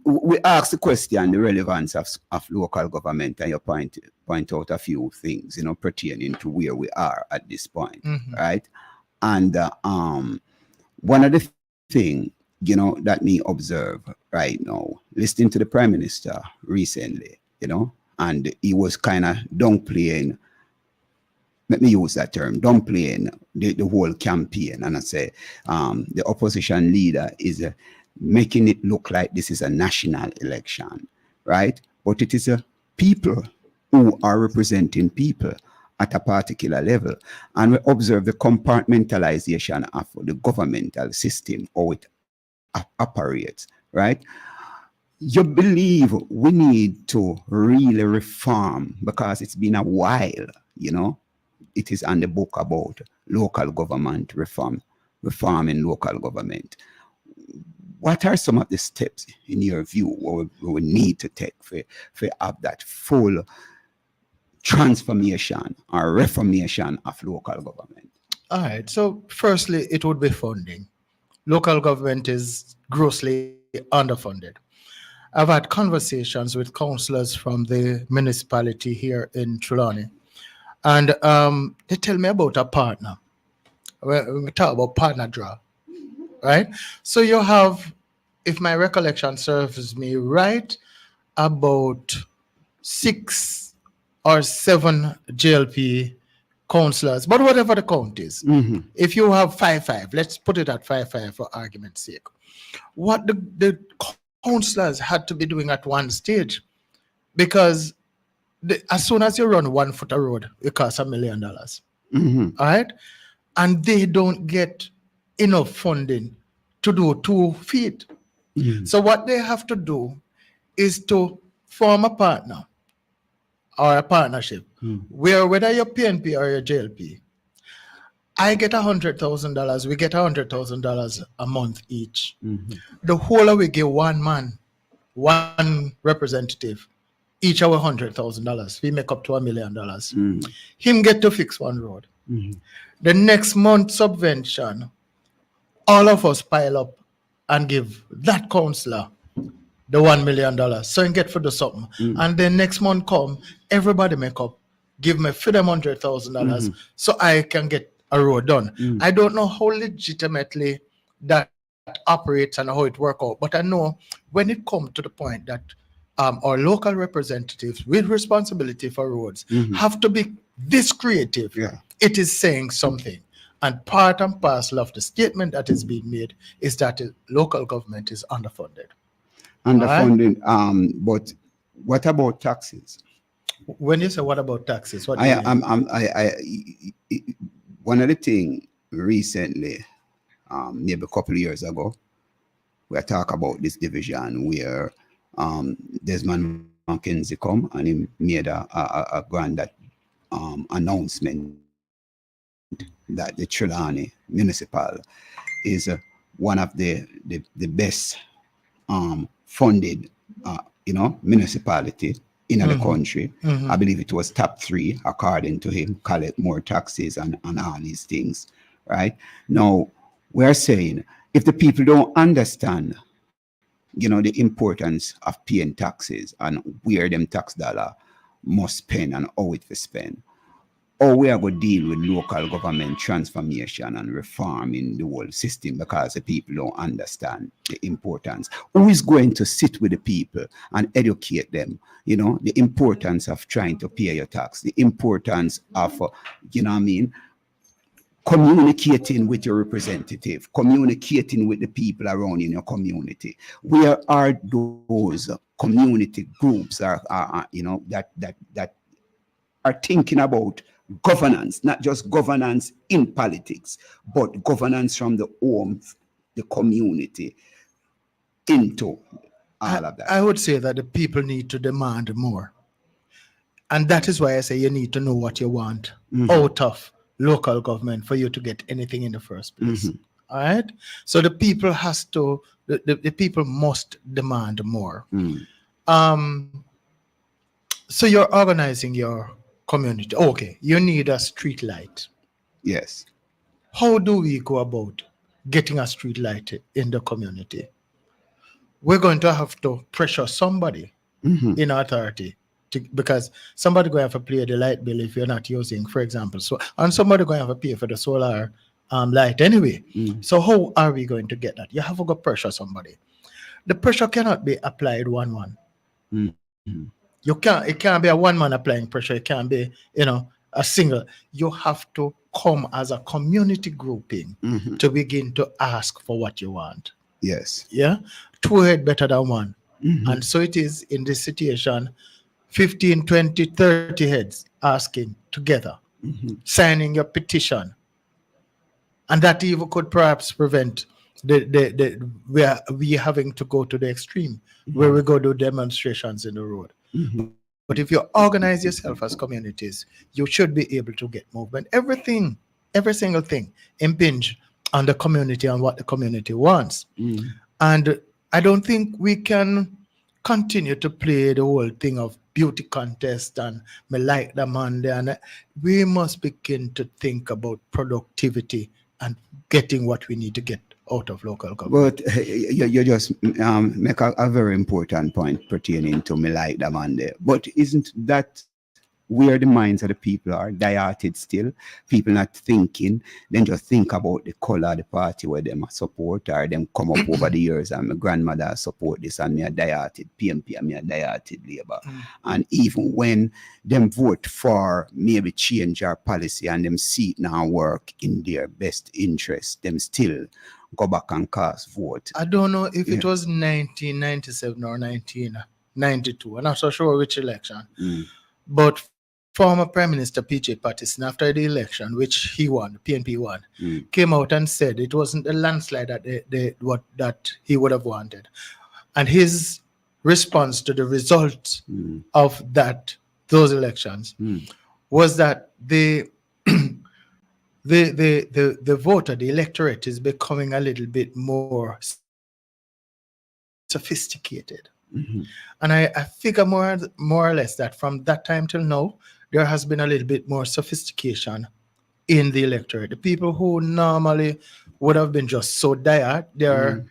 We asked the question, the relevance of local government, and you point out a few things, pertaining to where we are at this point, right? And one of the things, that me observe right now, listening to the Prime Minister recently, and he was kind of downplaying, let me use that term, downplaying the whole campaign. And I say the opposition leader is making it look like this is a national election, right? But it is a people who are representing people at a particular level. And we observe the compartmentalization of the governmental system, how it operates, right? You believe we need to really reform, because it's been a while, it is on the book about local government reforming local government. What are some of the steps, in your view, we need to take for have that full transformation or reformation of local government? All right. So firstly, it would be funding. Local government is grossly underfunded. I've had conversations with councillors from the municipality here in Trelawney, and they tell me about a partner. We talk about partner draw, right? So you have, if my recollection serves me right, about 6 or 7 JLP councillors, but whatever the count is, if you have 5-5, let's put it at 5-5 for argument's sake. What the councillors had to be doing at one stage, because as soon as you run 1 foot of road, it costs $1 million. All right? And they don't get enough funding to do 2 feet. So what they have to do is to form a partner or a partnership where, whether you're PNP or you're JLP, I get $100,000, we get $100,000 a month each. The whole of we give one man one representative, each our $100,000, we make up to $1 million. Him get to fix one road. The next month subvention, all of us pile up and give that councillor the $1 million. So he get for the something. And then next month come, everybody make up, give me for them $100,000 so I can get a road done. I don't know how legitimately that operates and how it works out, but I know when it comes to the point that our local representatives with responsibility for roads have to be this creative, it is saying something. And part and parcel of the statement that is being made is that local government is underfunded. Underfunded. But what about taxes? When you say what about taxes, what one of the things recently, maybe a couple of years ago, we talk about this division where Desmond Mackenzie come and he made a grand announcement that the Trelawney Municipal is one of the best funded municipality in the country. I believe it was top 3 according to him, collect more taxes and all these things, right? Now we're saying if the people don't understand the importance of paying taxes and where them tax dollar must spend and how it will spend, how we are going to deal with local government transformation and reform in the whole system because the people don't understand the importance. Who is going to sit with the people and educate them, the importance of trying to pay your tax, the importance of, communicating with your representative, communicating with the people around in your community. Where are those community groups that are thinking about governance, not just governance in politics, but governance from the home, the community, into all of that? I would say that the people need to demand more. And that is why I say you need to know what you want out of local government for you to get anything in the first place. All right? So the people the people must demand more. So you're organizing your community. Okay, you need a street light. Yes. How do we go about getting a street light in the community? We're going to have to pressure somebody in authority because somebody going to have to pay the light bill if you're not using, for example. So, and somebody going to have to pay for the solar light anyway. So how are we going to get that? You have to go pressure somebody. The pressure cannot be applied one. It can't be a one man applying pressure. It can't be, a single. You have to come as a community grouping to begin to ask for what you want. Yes. Yeah. 2 head better than 1. And so it is in this situation, 15, 20, 30 heads asking together, signing your petition. And that even could perhaps prevent we having to go to the extreme where we go do demonstrations in the road. But if you organize yourself as communities, you should be able to get movement. Every single thing impinge on the community and what the community wants. And I don't think we can continue to play the whole thing of beauty contest and me like the man there. And we must begin to think about productivity and getting what we need to get out of local government. But you just make a very important point pertaining to me like the man there. But isn't that where the minds of the people are dilated still? People not thinking, then just think about the color of the party where them support or them come up over the years and my grandmother support this and me a dilated PMP and me a dilated Labour. And even when them vote for maybe change our policy and them see it now work in their best interest, them still go back and cast vote. I don't know if it was 1997 or 1992. I'm not so sure which election. But former Prime Minister P.J. Patterson, after the election, which he won, PNP won, came out and said it wasn't a landslide that he would have wanted. And his response to the results of those elections was that the voter, the electorate, is becoming a little bit more sophisticated. And I figure more or less that from that time till now, there has been a little bit more sophistication in the electorate. The people who normally would have been just so dire, they're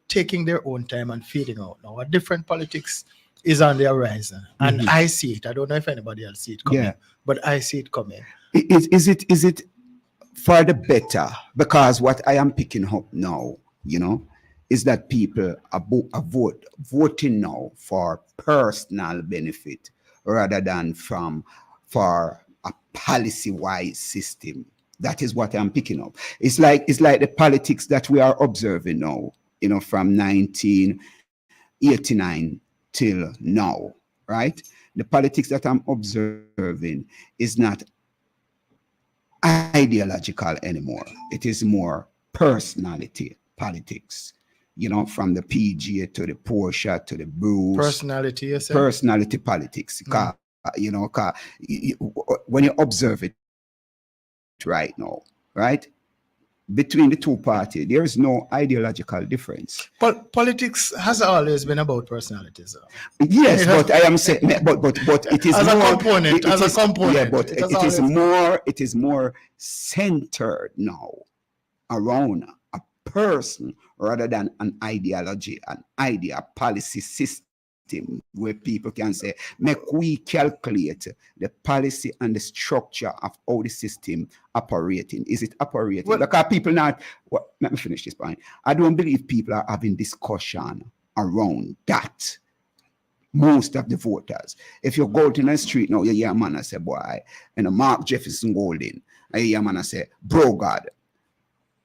taking their own time and feeding out now. A different politics is on the horizon, and I see it. I don't know if anybody else see it coming, but I see it coming. Is it for the better? Because what I am picking up now, is that people are voting now for personal benefit rather than for a policy-wise system. That is what I'm picking up. It's like the politics that we are observing now, from 1989 till now, right? The politics that I'm observing is not ideological anymore. It is more personality politics, from the PGA to the Porsche to the Bruce. Personality, you say? Personality politics. When you observe it right now, right? Between the two parties, there is no ideological difference. But politics has always been about personalities. Yes, but I am saying, but it is as more, a component. Yeah, but it is more centered now around a person rather than an ideology, an idea, policy system, where people can say, make we calculate the policy and the structure of how the system operating. Is it operating? Because people not, let me finish this point. I don't believe people are having discussion around that. Most of the voters. If you go to the street now, you hear a man and say, boy, and Mark Jefferson Golden, I hear a man and say, bro God.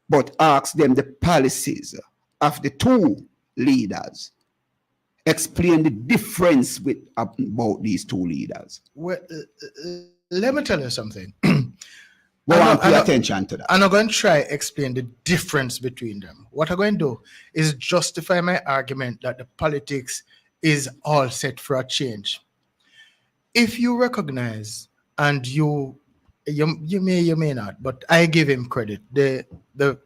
But ask them the policies of the two leaders. Explain the difference about these two leaders. Well, let me tell you something. Pay attention to that. I'm not going to try to explain the difference between them. What I'm going to do is justify my argument that the politics is all set for a change. If you recognize, and you may not, but I give him credit, the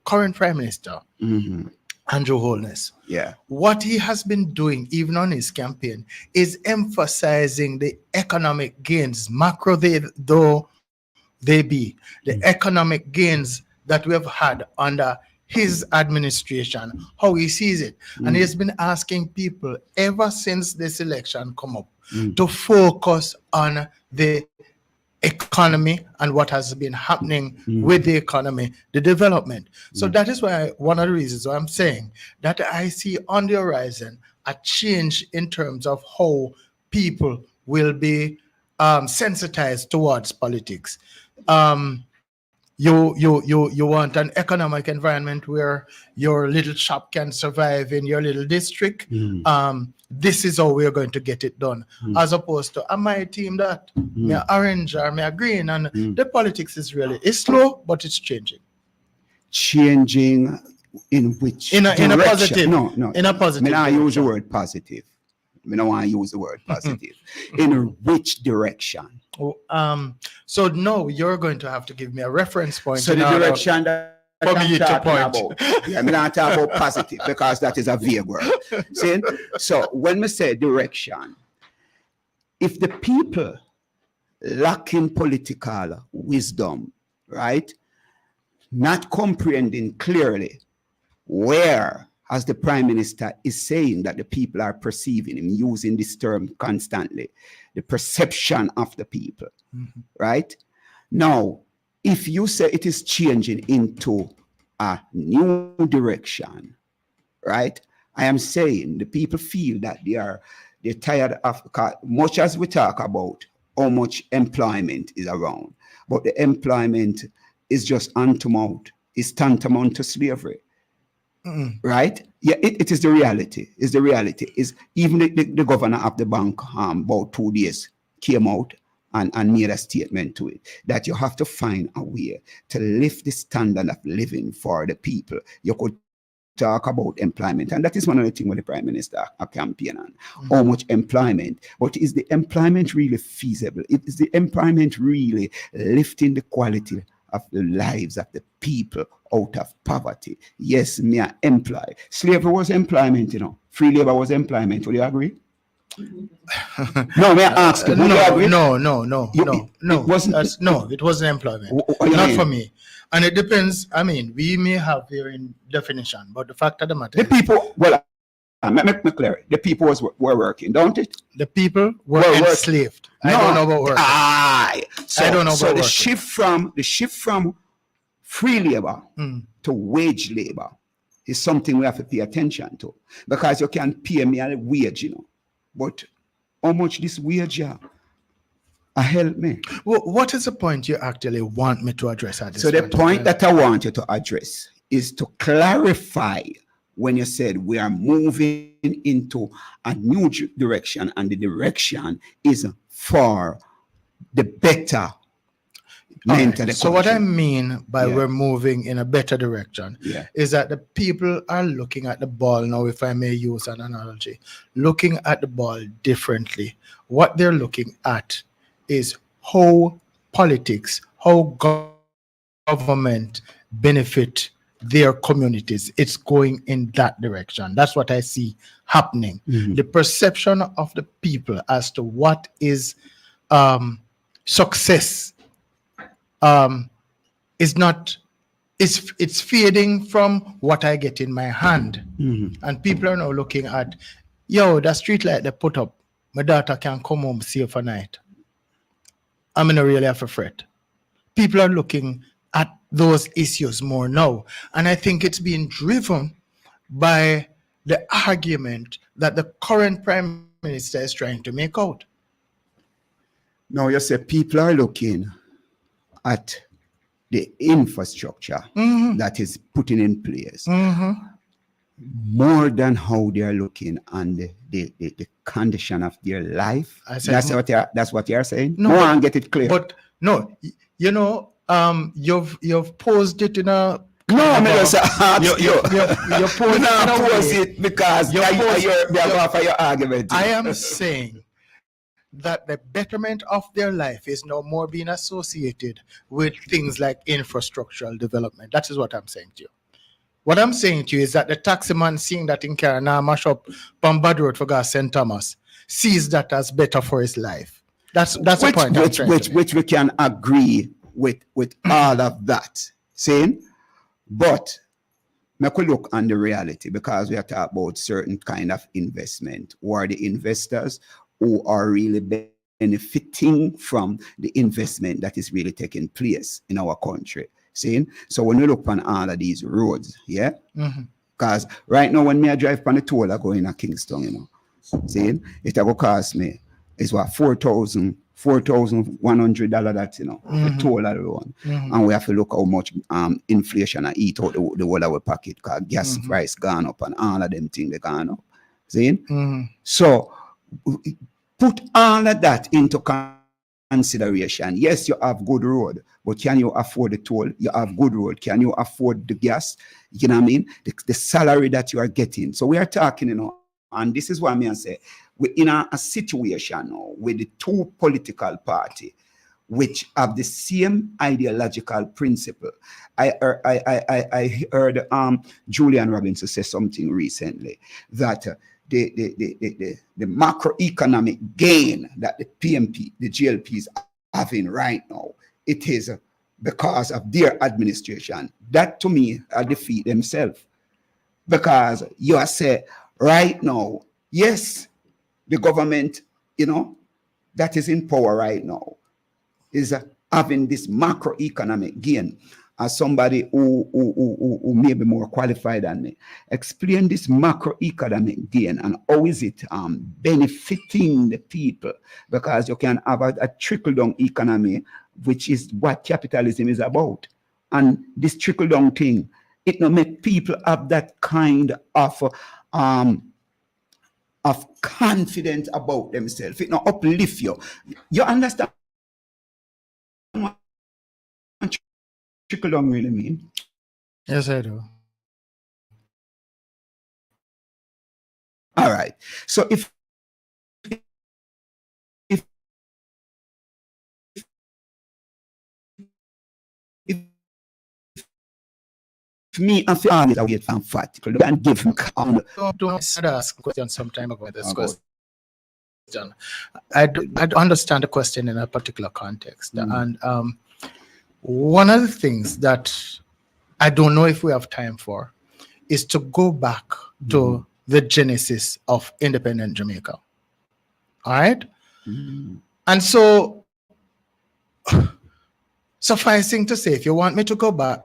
current Prime Minister, Andrew Holness. Yeah. What he has been doing, even on his campaign, is emphasizing the economic gains, macro though they be, the economic gains that we have had under his administration, how he sees it. And he has been asking people ever since this election come up to focus on the economy and what has been happening with the economy, the development. So that is why one of the reasons why I'm saying that I see on the horizon a change in terms of how people will be sensitized towards politics. You want an economic environment where your little shop can survive in your little district. This is how we're going to get it done, as opposed to my team that me orange or me green, and the politics is it's slow, but it's changing. Changing in which in a positive? No, in a positive. I use the word positive. I don't want to use the word positive. In which direction? So no, you're going to have to give me a reference point. So the direction that for me to point. I'm not talking about positive because that is a vague word. See? So when we say direction, if the people lacking political wisdom, right, not comprehending clearly where, as the Prime Minister is saying that the people are perceiving him, using this term constantly, the perception of the people, right? Now, if you say it is changing into a new direction, right? I am saying the people feel that they're tired of, much as we talk about how much employment is around, but the employment is just tantamount to slavery. Right? Yeah, it is the reality. It's the reality. Is even the governor of the bank about 2 days came out and made a statement to it that you have to find a way to lift the standard of living for the people. You could talk about employment, and that is one of the things with the Prime Minister a campaign on. How much employment, but is the employment really feasible? Is the employment really lifting the quality of the lives of the people out of poverty. Yes, me I employ. Slavery was employment, you know. Free labor was employment. Would you agree? No, may I ask you? Would you agree? No. It wasn't. It wasn't employment. What do you Not mean? for me. And it depends. I mean, we may have varying definition, but the fact of the matter The is, people, well, make me clear. The people were working, don't it? the people were Were work- enslaved. I don't know about work. Aye. So, I don't know so about the working. shift from free labor to wage labor is something we have to pay attention to, because you can pay me a wage, you know, but how much this wage help me? Well, what is the point you actually want me to address at this So the point? point that I want you to address is to clarify when you said we are moving into a new direction, and the direction is for the better mental. So what I mean by we're moving in a better direction Yeah. is that the people are looking at the ball now, if I may use an analogy, looking at the ball differently. What they're looking at is how politics, how government benefit their communities. It's going in that direction. That's what I see happening. The perception of the people as to what is success is not, it's fading from what I get in my hand. And people are now looking at, yo, that street light they put up, my daughter can come home safe for night. I'm gonna really have to fret. People are looking at those issues more now. And I think it's being driven by the argument that the current prime minister is trying to make out. Now you say people are looking at the infrastructure that is putting in place more than how they are looking on the condition of their life. That's what you're saying. No, Go but- on, get it clear. But no, you know, you've posed it in a no, I mean, just ask you. you posed No, it in a pose way. it because You're posed- you're going for your argument. I am saying that the betterment of their life is no more being associated with things like infrastructural development. That is what I'm saying to you. What I'm saying to you is that the taxi man seeing that in Carana mash up Bombard Road for gas St. Thomas sees that as better for his life. That's the point I'm trying to make. which we can agree with all of that. Saying, but make we look on the reality, because we are talking about certain kind of investment, who are the investors who are really benefiting from the investment that is really taking place in our country. Seeing? So when we look on all of these roads, yeah? Because right now when me I drive on the toll, I go in a Kingston, you know. Seeing? It will cost me, it's what, $4,100 that, you know, the toll alone. And we have to look how much inflation I eat out the whole of our pocket, because gas price gone up and all of them things they gone up. Seeing? So put all of that into consideration. Yes, you have good road, but can you afford the toll? You have good road. Can you afford the gas? You know what I mean? The salary that you are getting. So we are talking, you know, and this is what I mean. I say we're in a situation now with the two political parties which have the same ideological principle. I heard Julian Robinson say something recently that the macroeconomic gain that the PMP, the GLP is having right now, it is because of their administration. That to me are defeat themselves. Because you are saying right now, yes, the government, you know, that is in power right now is having this macroeconomic gain. As somebody who may be more qualified than me, explain this macroeconomic gain and how is it benefiting the people? Because you can have a trickle-down economy, which is what capitalism is about. And this trickle-down thing, it not make people have that kind of confidence about themselves. It not uplift you. You understand what trickle down really mean? Yes, I do. All right. So if me and for always wait for emphatic. You can give him count. Don't ask a question some time ago. This question. I understand the question in a particular context, and one of the things that I don't know if we have time for is to go back to the genesis of independent Jamaica. All right? And so, sufficing to say, if you want me to go back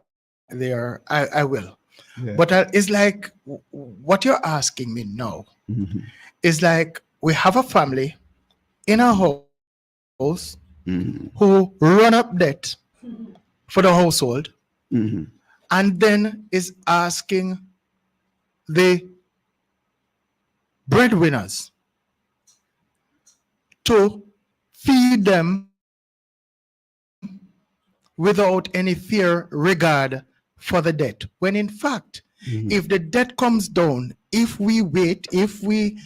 there, I will. Yeah. But it's like what you're asking me now is like we have a family in a house who run up debt for the household and then is asking the breadwinners to feed them without any fear regard for the debt. When in fact, if the debt comes down, if we wait, if we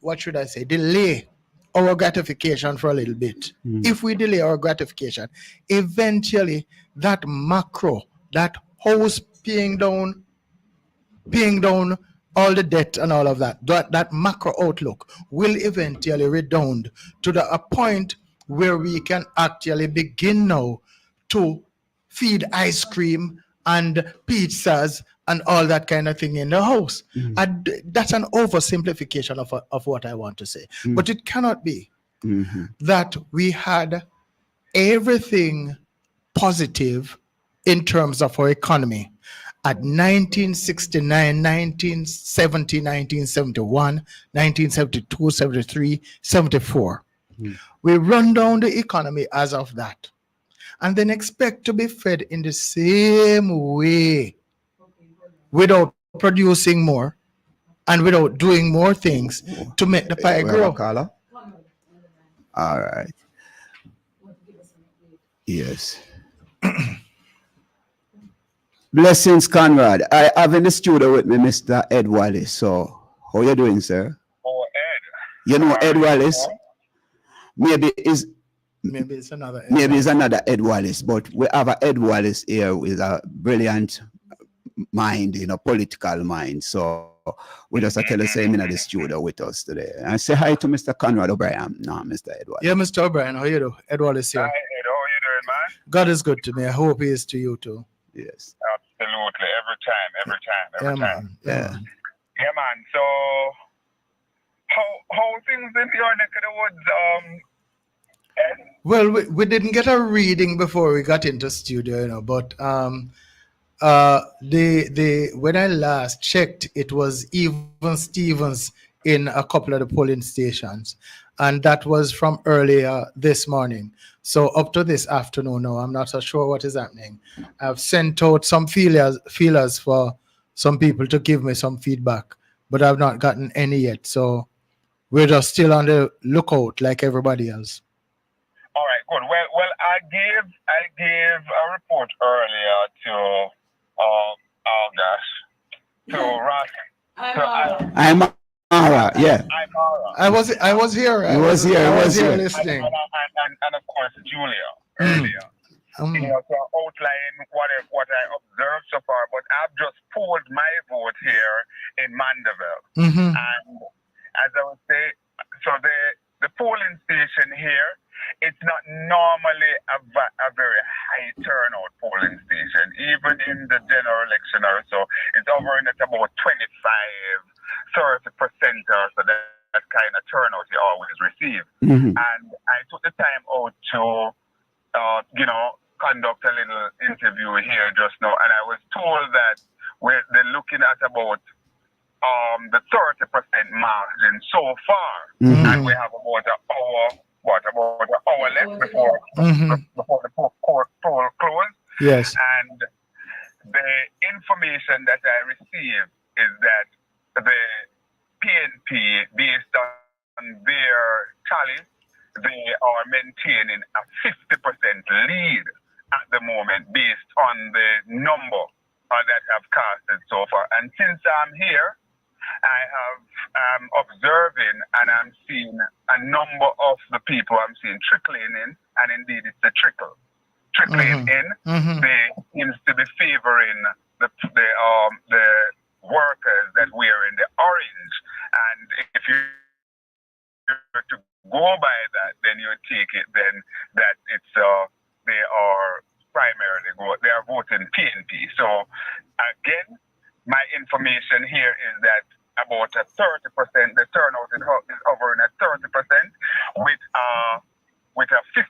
what should I say, delay our gratification for a little bit, if we delay our gratification, eventually that macro, that house paying down all the debt and all of that macro outlook will eventually redound to a point where we can actually begin now to feed ice cream and pizzas and all that kind of thing in the house. And that's an oversimplification of what I want to say. But it cannot be that we had everything positive in terms of our economy at 1969, 1970, 1971, 1972, 73, 74. We run down the economy as of that and then expect to be fed in the same way without producing more and without doing more things to make the pie grow. All right. Yes. Blessings, Conrad. I have in the studio with me Mr. Ed Wallace. So, how you doing, sir? Oh, Ed. You know Ed Wallace? Maybe it's another Ed Wallace, but we have an Ed Wallace here with a brilliant mind, political mind. So we just tell us him in the studio with us today. And say hi to Mr. Conrad O'Brien. No, Mr. Ed Wallace. Yeah, Mr. O'Brien, how you do? Ed Wallace here. Hi, Ed. How are you doing, man? God is good to me. I hope he is to you too. Yes. Absolutely. Every time. Man. Yeah. Yeah, man. So how things in your neck of the woods, Ed? Well, we didn't get a reading before we got into studio, but when I last checked, it was even Stevens in a couple of the polling stations, and that was from earlier this morning. So up to this afternoon now, I'm not so sure what is happening. I've sent out some feelers for some people to give me some feedback, but I've not gotten any yet. So we're just still on the lookout like everybody else. All right, good. Well, I gave a report earlier to Ross. I'm Ara, yeah. I'm Ara. I was here. I was here listening. And of course, Julia earlier. To outline what I observed so far, but I've just polled my vote here in Mandeville. And as I would say, so the polling station here, it's not normally a very high turnout polling station, even in the general election or so. It's hovering at about 25-30% or so. That kind of turnout you always receive. And I took the time out to, conduct a little interview here just now, and I was told that they're looking at about the 30% margin so far, and we have about an hour. About an hour left before the poll closed. Yes. And the information that I received is that the PNP, based on their tally, they are maintaining a 50% lead at the moment based on the number that have casted so far. And since I'm here, I have observing and I'm seeing a number of the people I'm seeing trickling in, and indeed it's a trickling in. They seems to be favoring the workers that wear in the orange, and if you were to go by that, then you take it then that it's they are primarily they are voting PNP. So again, my information here is that about a 30%, the turnout is hovering at 30% with a 50%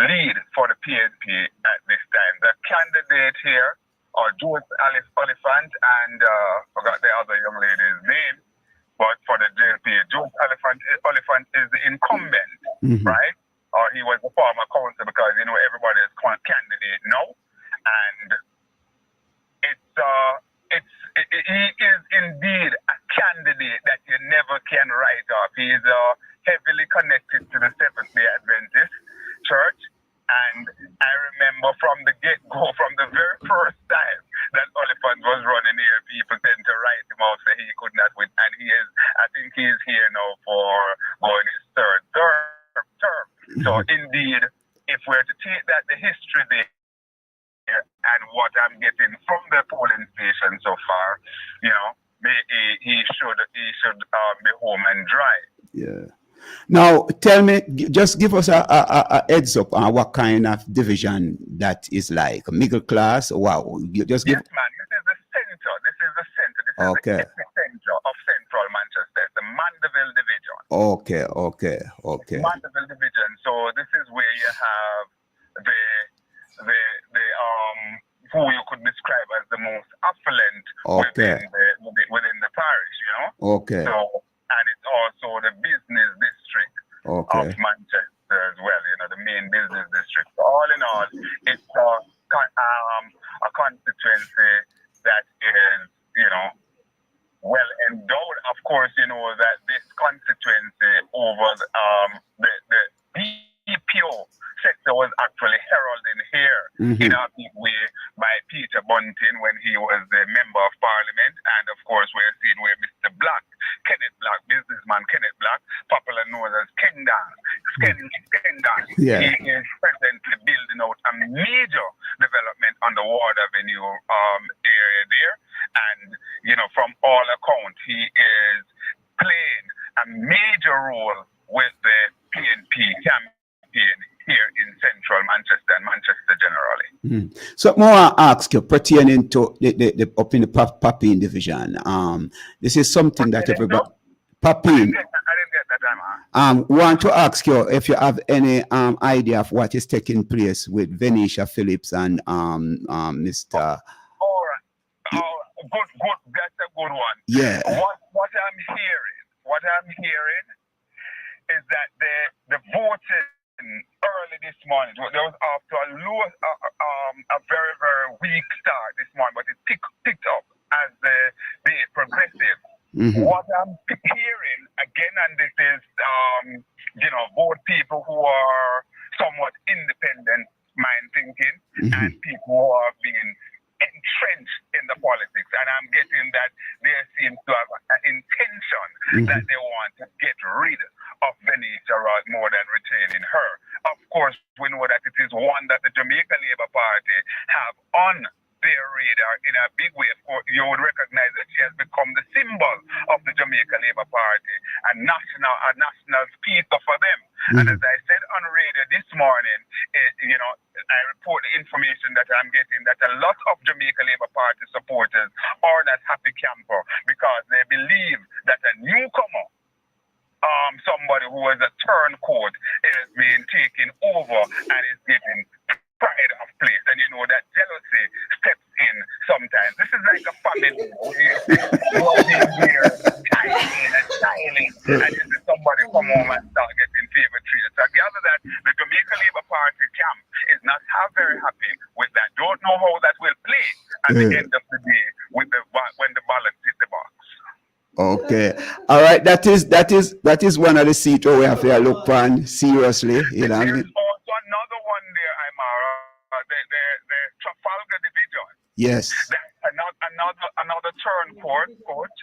lead for the PNP at this time. The candidate here are Joyce Oliphant and forgot the other young lady's name, but for the JLP, Joyce Oliphant is the incumbent, right? Or he was the former council, because everybody is candidate now, and he is indeed a candidate that you never can write off. He is heavily connected to the Seventh-day Adventist Church, and I remember from the get-go, from the very first time that Oliphant was running here, people tend to write him off, say he could not win, and I think he is here now for going his third term. So indeed, if we're to take that, the history there, and what I'm getting from the polling station so far, he should be home and dry. Yeah. Now, tell me, just give us a heads up on what kind of division that is like. Middle class? Wow. You just give. Yes, man. This is the center. This is the center of central Manchester. It's the Mandeville division. Okay. Mandeville division. So this is where you have the who you could describe as the most affluent within the parish, Okay. So, and it's also the business district of Manchester as well, the main business district. So all in all, it's a constituency that is, well endowed. Of course, you know that this constituency over the BPO sector was actually heralded here in a big way by Peter Bunting when he was the member of parliament, and of course we're seeing where Mr. Black, Kenneth Black, businessman Kenneth Black, popular known as Kendan, he is presently building out a major development on the Ward Avenue area there, and from all accounts he is playing a major role with the PNP campaign here in central Manchester and Manchester generally. So more I ask you pertaining to the up in the Papine division. This is something that everybody Papine. I didn't get that, want to ask you if you have any idea of what is taking place with Venetia Phillips and Mr. All right. Good. That's a good one. Yeah. What I'm hearing is that the voting early this morning, there was after a very, very weak start this morning, but it picked up as the day progressive. What I'm hearing again, and this is both people who are somewhat independent mind thinking and people who are being entrenched in the politics, and I'm getting that there seems to have an intention that they want to get rid of Venetia more than retaining her. Of course, we know that it is one that the Jamaica Labour Party have on their radar in a big way. Of course, you would recognize that she has become the symbol of the Jamaica Labour Party, a national speaker for them. And as I said on radio this morning, I report the information that I'm getting that a lot of Jamaica Labour Party supporters are not happy camper because they believe that a newcomer, somebody who is a turncoat, is being taken over and is getting pride of place. And that jealousy steps in sometimes. This is like a family where you are here styling, and you see somebody come home and start getting favor treated. So I gather that the Jamaica Labour Party camp is not very happy with that. Don't know how that will play at the end of the day when the ballot hits the box. Okay. All right. That is one of the seats where we have to look on seriously. There's also another one there, Imara, the Trafalgar division. Yes. Another coach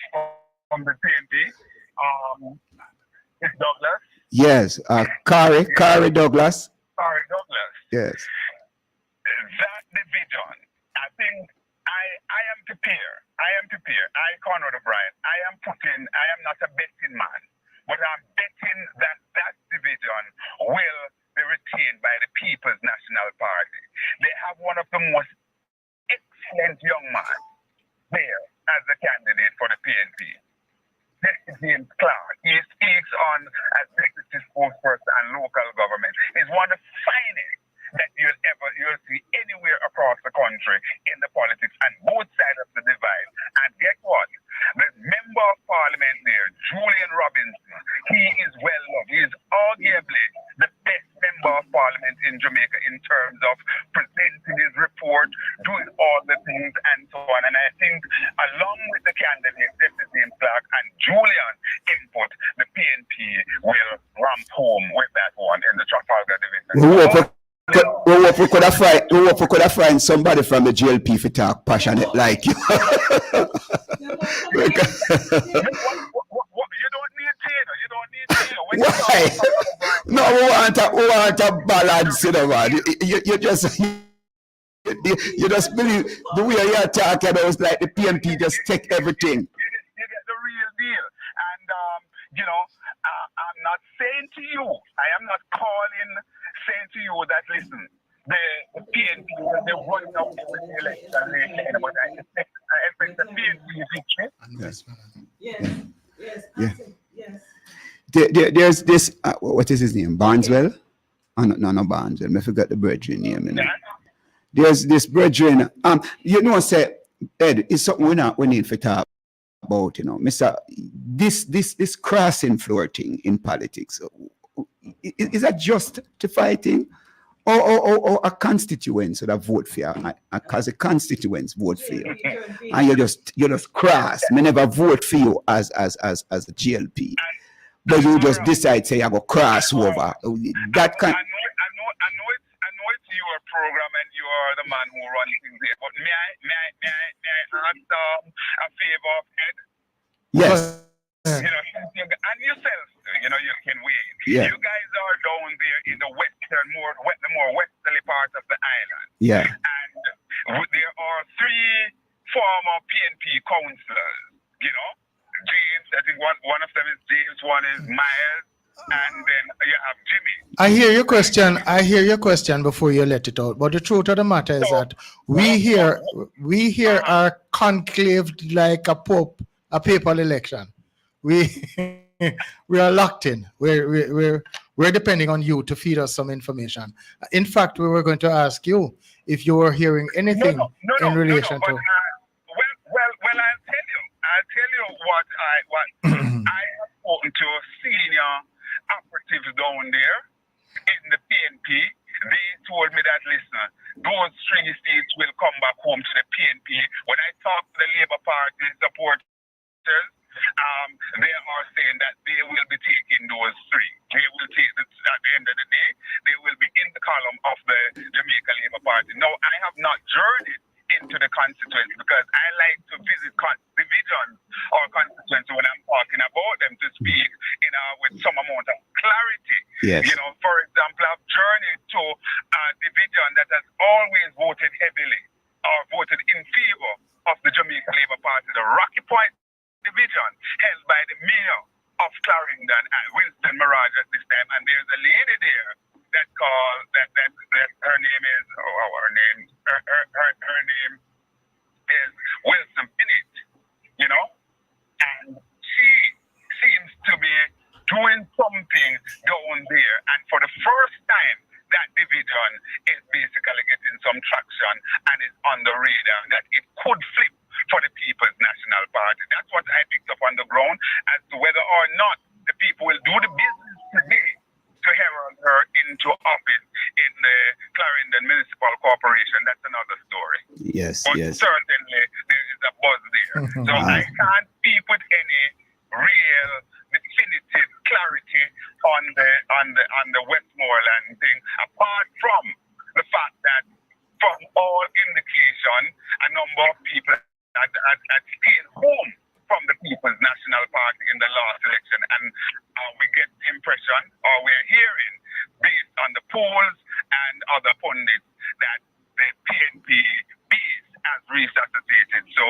from the PNP. Is Douglas. Yes. Kari Douglas. Kari Douglas. Yes. That division, I think excellent young man there as a candidate for the PNP. James Clark. He speaks on as executive spokesperson and local government. He's one of the finest that you'll see anywhere across the country in the politics and both sides of the divide. And guess what? The member of parliament there, Julian Robinson, he is well loved. He is arguably the best member of parliament in Jamaica in terms of presenting his report, doing all the things and so on. And I think along with the candidate, Justice James Clark and Julian input, the PNP will ramp home with that one in the Trafalgar division. We could have find somebody from the GLP for talk passionate like you. You don't need Taylor. Why? No, we want a balance, you know, man. You just believe the way you're talking about is like the PNP just take everything. You get the real deal. And, I'm not saying to you, I am not saying to you that, listen, the PNP, they're running out with the election, but I expect the PNP victory. Yes. There's this, what is his name? Barneswell? Oh, no, Barneswell. I forgot the brethren name. You know? There's this brethren. Say, Ed, it's something we need to talk about, you know. Mr. This crossing floor thing in politics. Is that justified thing? Or a constituents that vote for you, because the constituents vote for you, and you just cross. I never vote for you as a GLP, but you just decide say I go cross over. That kind. I know it's your program and you are the man who runs things here. But may I ask a favor of Ed? Yes. And yourself, you can win. Yeah. You guys are down there in the the more westerly part of the island. Yeah. And there are 3 former PNP councillors, James, I think one of them is James, one is Miles, and then you have Jimmy. I hear your question before you let it out. But the truth of the matter is that we here are conclaved like a papal election. We are locked in. We're depending on you to feed us some information. In fact, we were going to ask you if you were hearing anything in relation to. Well, I'll tell you what I have spoken to senior operatives down there in the PNP. They told me that, listen, those 3 seats will come back home to the PNP. When I talk to the Labour Party supporters, they are saying that they will be taking those 3. They will take at the end of the day, they will be in the column of the Jamaica Labour Party. Now, I have not journeyed into the constituency because I like to visit divisions or constituency when I'm talking about them to speak, with some amount of clarity. Yes. For example, I've journeyed to a division that has always voted heavily or voted in favor of the Jamaica Labour Party, the Rocky Point division held by the mayor of Clarendon and Winston Mirage at this time, and there's a lady there that called that her name is her name is Wilson Pinnett, and she seems to be doing something down there, and for the first time that division is basically getting some traction and is on the radar that it could flip for the People's National Party. That's what I picked up on the ground. As to whether or not the people will do the business today to herald her into office in the Clarendon Municipal Corporation, that's another story. Yes, but certainly there is a buzz there. So I can't speak with any real definitive clarity on the Westmoreland thing, apart from the fact that from all indication, a number of people had stayed home from the People's National Party in the last election, and we get the impression, or we're hearing, based on the polls and other pundits, that the PNP base has resuscitated. So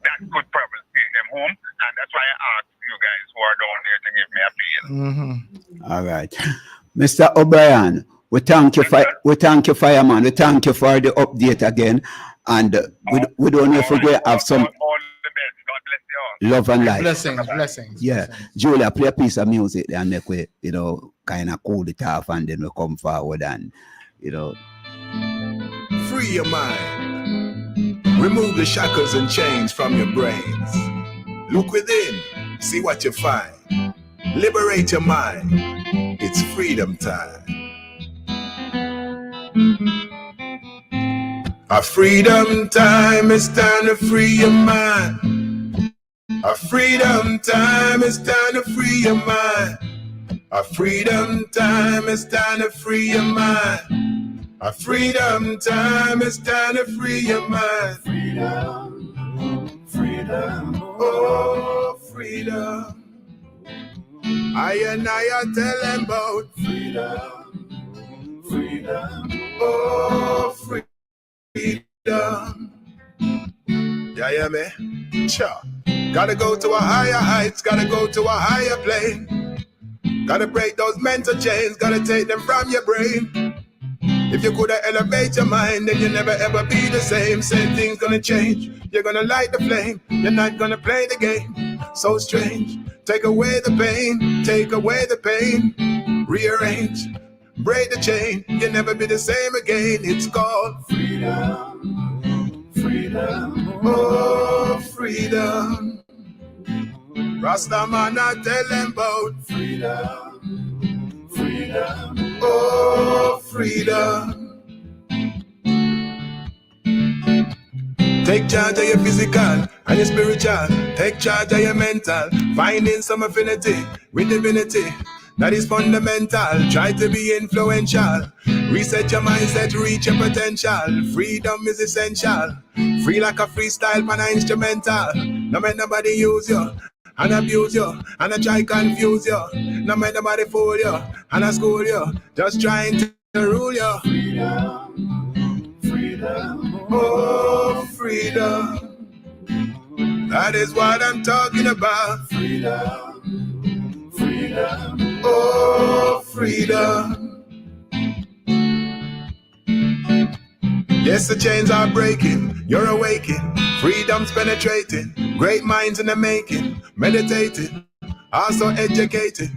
that could probably take them home, and that's why I asked you guys who are down here to give me a feel. All right, Mr. O'Brien, we thank you, fireman. We thank you for the update again. And we don't know if we're going to have some All the best. God bless you all. love and life. Blessings. Yeah. Julia, play a piece of music and make we, kind of cool it off, and then we come forward and, Free your mind. Remove the shackles and chains from your brains. Look within, see what you find. Liberate your mind. It's freedom time. A freedom time, it's time to free your mind. A freedom time, it's time to free your mind. A freedom time, it's time to free your mind. A freedom time, it's time to free your mind. Freedom, freedom, oh, freedom. I tell them about freedom, freedom, oh, freedom. Yeah, me. Sure. Gotta go to a higher heights, gotta go to a higher plane. Gotta break those mental chains, gotta take them from your brain. If you could elevate your mind, then you'll never ever be the same. Same thing's gonna change. You're gonna light the flame. You're not gonna play the game. So strange. Take away the pain. Take away the pain. Rearrange. Break the chain. You'll never be the same again. It's called freedom. Freedom. Oh, freedom. Rastaman, I tell them about freedom. Freedom. Oh, freedom. Take charge of your physical and your spiritual. Take charge of your mental. Finding some affinity with divinity. That is fundamental. Try to be influential. Reset your mindset, reach your potential. Freedom is essential. Free like a freestyle pan an instrumental. No make nobody use you and abuse you and I try confuse you. No make nobody fool you and I school you. Just trying to rule you. Freedom, freedom, oh freedom. That is what I'm talking about. Freedom, freedom, oh freedom. Yes, the chains are breaking, you're awaking, freedom's penetrating, great minds in the making, meditating, also educated,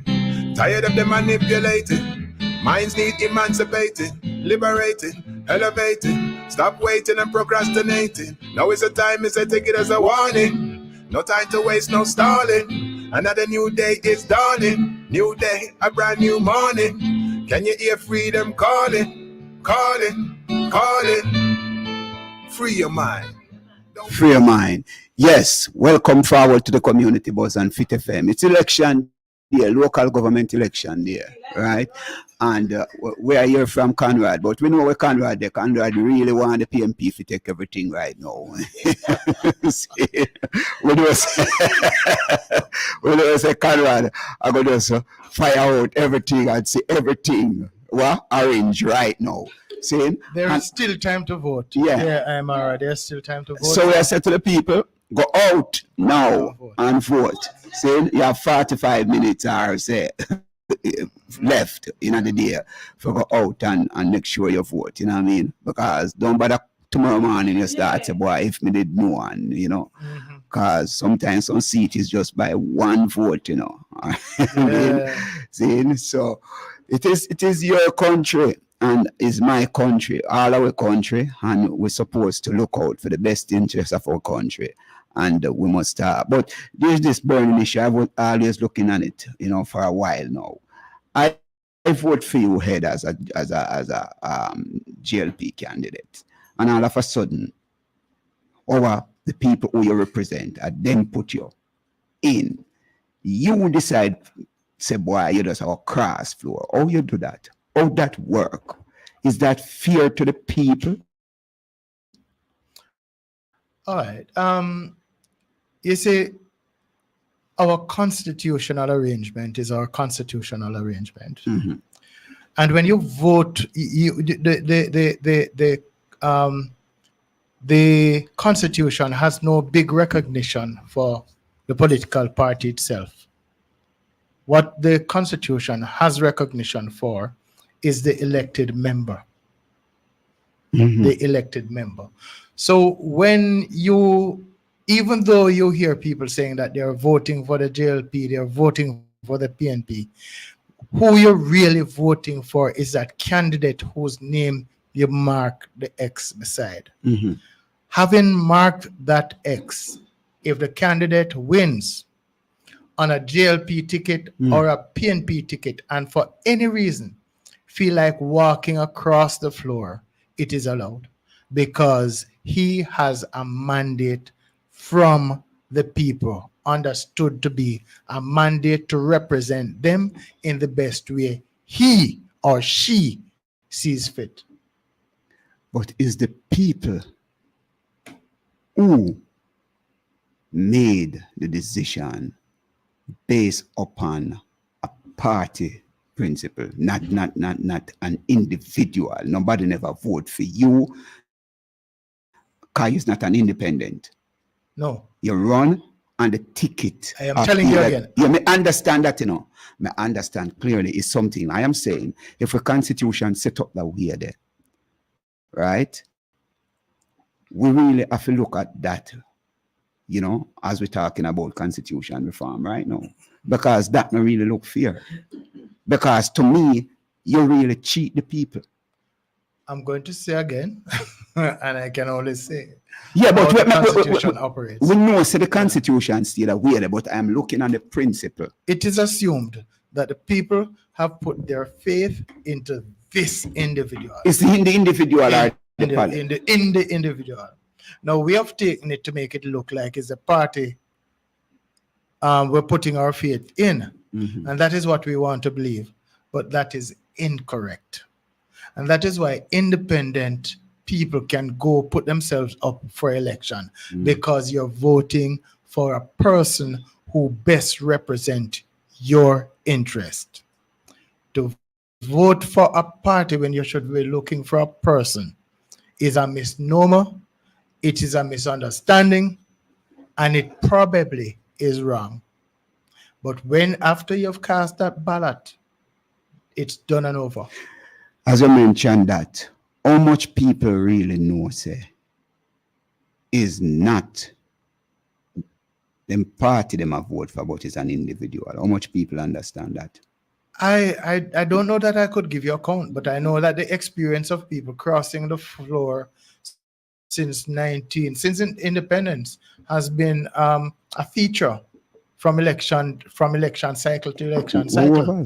tired of the manipulating, minds need emancipating, liberating, elevating, stop waiting and procrastinating, now is the time, is I take it as a warning, no time to waste, no stalling, another new day is dawning, new day, a brand new morning, can you hear freedom calling, calling, calling? Free your mind. Free your mind. Yes, welcome forward to the Community Buzz and Fit FM. It's election day, local government election day, right? And we are here from Conrad, but we know where Conrad is. Conrad really want the PMP to take everything right now. See, we do say Conrad, I'm going to fire out everything and see everything arrange right now. See? There is still time to vote. Yeah, I'm alright. There's still time to vote. So I said to the people, go out now and vote. See, you have 45 minutes or say left in the day for go out and make sure you vote. You know what I mean? Because don't bother tomorrow morning you start say, boy, if me did no one, you know. Because sometimes some seat is just by one vote, you know. See, so it is your country. And it's my country, all our country, and we're supposed to look out for the best interests of our country. And we must start. But there's this burning issue. I was always looking at it, you know, for a while now. I vote for you head as a GLP candidate, and all of a sudden, over the people who you represent, and then put you in. You decide, say, boy, you just have a cross floor. How you do that? How that work? Is that fair to the people? All right. You see, our constitutional arrangement is our constitutional arrangement, and when you vote, the Constitution has no big recognition for the political party itself. What the Constitution has recognition for is the elected member. the elected member. So when even though you hear people saying that they're voting for the JLP, they're voting for the PNP, who you're really voting for is that candidate whose name you mark the X beside. Having marked that X, if the candidate wins on a JLP ticket or a PNP ticket, and for any reason feel like walking across the floor, it is allowed, because he has a mandate from the people, understood to be a mandate to represent them in the best way he or she sees fit. But is the people who made the decision based upon a party principle, not an individual? Nobody never vote for you, because you're not an independent. No. You run on the ticket. I am telling you again. You may understand that, May understand clearly is something I am saying. If a constitution set up that way there, right? We really have to look at that, as we're talking about constitution reform right now. Because that may really look fair. Because to me, you really cheat the people. I'm going to say again, and I can only say, but the Constitution operates. We know the Constitution still a way, but I'm looking at the principle. It is assumed that the people have put their faith into this individual. It's in the individual or in the individual. Now we have taken it to make it look like it's a party we're putting our faith in, and that is what we want to believe, but that is incorrect. And that is why independent people can go put themselves up for election, because you're voting for a person who best represents your interest. To vote for a party when you should be looking for a person is a misnomer, it is a misunderstanding, and it probably is wrong. But when after you've cast that ballot, it's done and over. As you mentioned that, how much people really know, is not the party them have voted for, but is an individual. How much people understand that? I don't know that I could give you a count, but I know that the experience of people crossing the floor since independence has been a feature from election cycle to election cycle.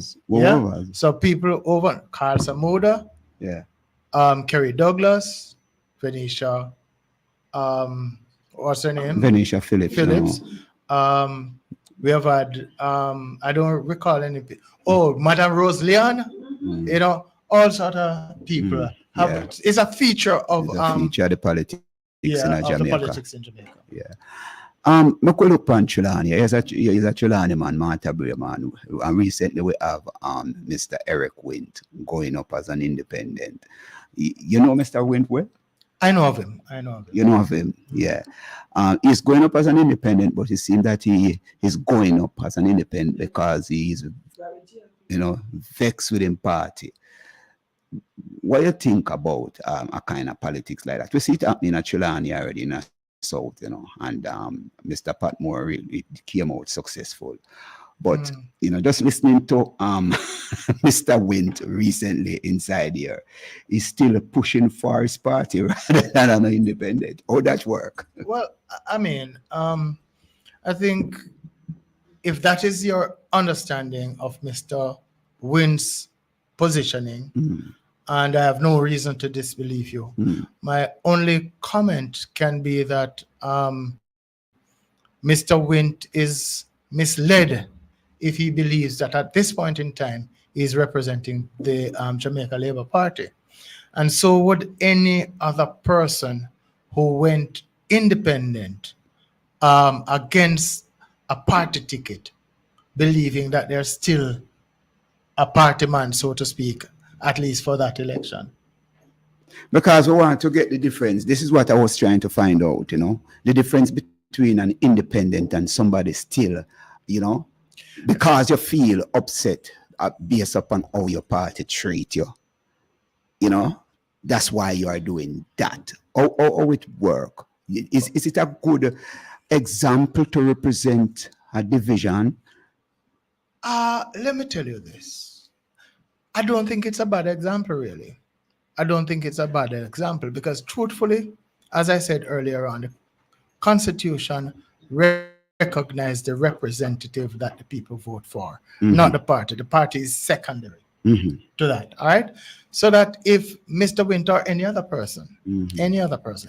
So people over Carl Samoda, Kerry Douglas, Venetia, what's her name? Venetia Phillips. We have had I don't recall any. Madame Rose Leon, all sort of people. It's a feature of the politics in Jamaica. The politics in Jamaica. I could look on Trelawney. He's a Trelawney man, Martabria man. And recently we have Mr. Eric Wint going up as an independent. You know Mr. Wint well? I know of him. You know of him, yeah. He's going up as an independent, but it seems that he is going up as an independent because he's, vexed with him party. What do you think about a kind of politics like that? We see it happening at Trelawney already in the South, and Mr. Patmore really came out successful. But, just listening to Mr. Wint recently inside here, he's still pushing for his party rather than an independent. How that work? Well, I mean, I think if that is your understanding of Mr. Wint's positioning, and I have no reason to disbelieve you, my only comment can be that Mr. Wint is misled if he believes that at this point in time he's representing the Jamaica Labour Party. And so would any other person who went independent against a party ticket, believing that they're still a party man, so to speak, at least for that election. Because we want to get the difference. This is what I was trying to find out, the difference between an independent and somebody still, because you feel upset based upon how your party treat you, That's why you are doing that. How it work? Is it a good example to represent a division? Let me tell you this. I don't think it's a bad example, really. I don't think it's a bad example because, truthfully, as I said earlier on, the Constitution recognizes the representative that the people vote for, not the party. The party is secondary to that. All right. So that if Mr. Winter or any other person,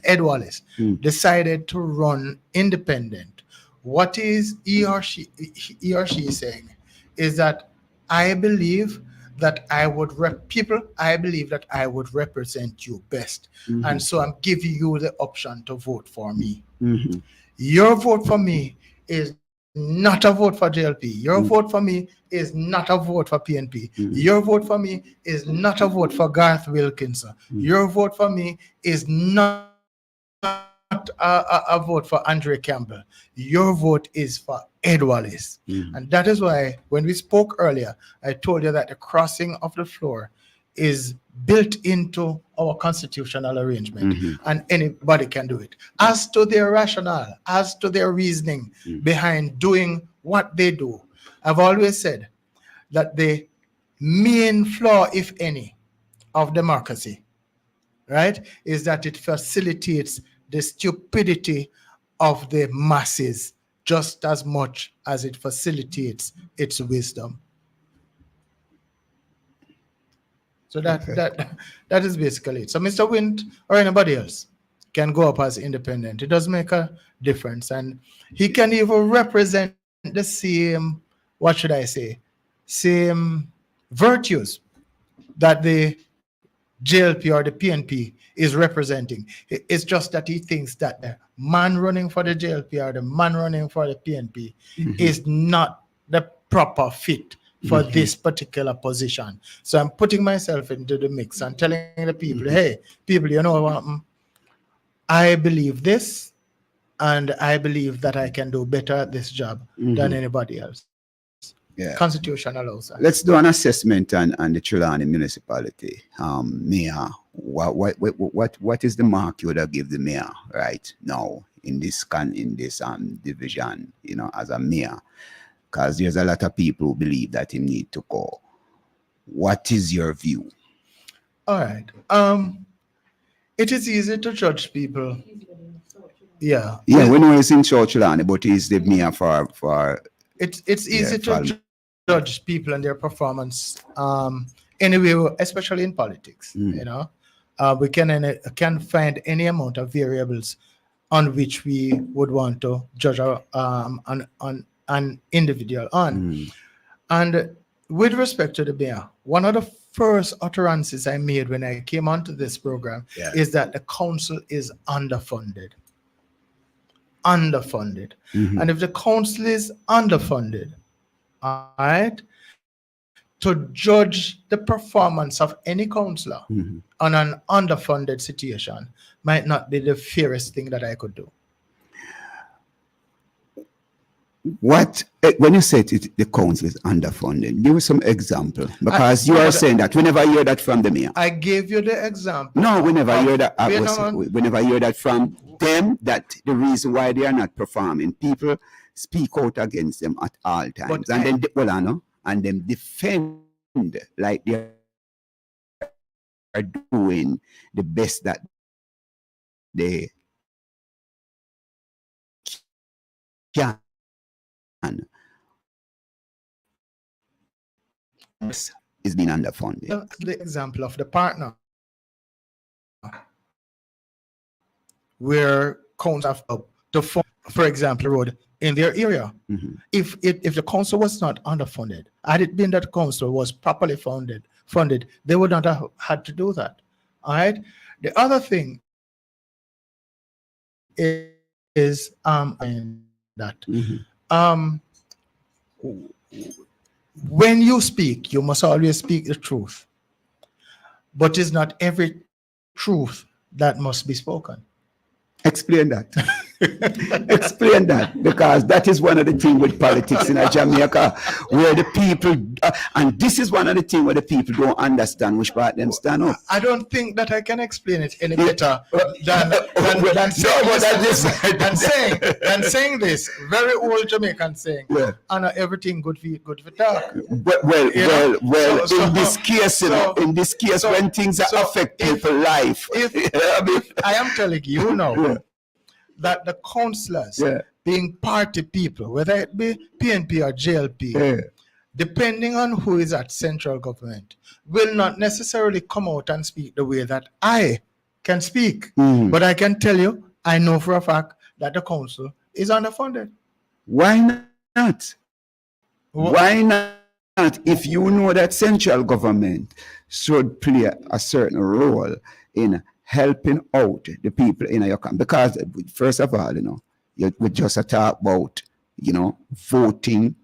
Ed Wallace, decided to run independent, what is he or she is saying is that I believe that I would I believe that I would represent you best. And so I'm giving you the option to vote for me. Your vote for me is not a vote for JLP. Your vote for me is not a vote for PNP. Your vote for me is not a vote for Garth Wilkinson. Your vote for me is not a vote for Andre Campbell. Your vote is for Ed Wallace. And that is why when we spoke earlier, I told you that the crossing of the floor is built into our constitutional arrangement and anybody can do it. As to their rationale, as to their reasoning behind doing what they do, I've always said that the main flaw, if any, of democracy, right, is that it facilitates the stupidity of the masses just as much as it facilitates its wisdom. So that is basically it. So Mr. Wint or anybody else can go up as independent. It does make a difference. And he can even represent the same, what should I say, same virtues that the JLP or the PNP is representing. It's just that he thinks that the man running for the JLP or the man running for the PNP is not the proper fit for this particular position. So I'm putting myself into the mix and telling the people, hey, people, you know what? I believe this, and I believe that I can do better at this job than anybody else. Yeah. Constitution allows that. Let's do an assessment on the Trelawney municipality. Mayor, what is the mark you would have give the mayor right now in this division, you know, as a mayor? Because there's a lot of people who believe that he need to go. What is your view? All right. It is easy to judge people. Yeah. Yeah, we know it's in Trelawney, but he's the mayor for it's easy to judge people and their performance. Anyway, especially in politics, you know. We can find any amount of variables on which we would want to judge an individual on. And with respect to the mayor, one of the first utterances I made when I came onto this program is that the council is underfunded. And if the council is underfunded, all right, to judge the performance of any councillor on an underfunded situation might not be the fairest thing that I could do. What, when you said the council is underfunded, give us some example, because you are saying that we never hear that from the mayor. I gave you the example. No, we never hear that. We never hear that from them, that the reason why they are not performing. People speak out against them at all times. And then defend like they are doing the best that they can. Is being underfunded. The example of the partner, where councils have to fund, for example, road in their area. If the council was not underfunded, had it been that the council was properly funded, they would not have had to do that. All right. The other thing is when you speak, you must always speak the truth. But it's not every truth that must be spoken. Explain that. Explain that, because that is one of the things with politics in Jamaica, where the people, and this is one of the things where the people don't understand which part them stand up. I don't think that I can explain it any better than saying this very old Jamaican saying. Yeah. And everything good for talk. Well, in this case, when things affect people's life, I am telling you now that the councillors being party people, whether it be PNP or JLP, depending on who is at central government, will not necessarily come out and speak the way that I can speak. But I can tell you, I know for a fact that the council is underfunded. Why not? Why not? If you know that central government should play a certain role in helping out the people in your country, because first of all, we just talk about, voting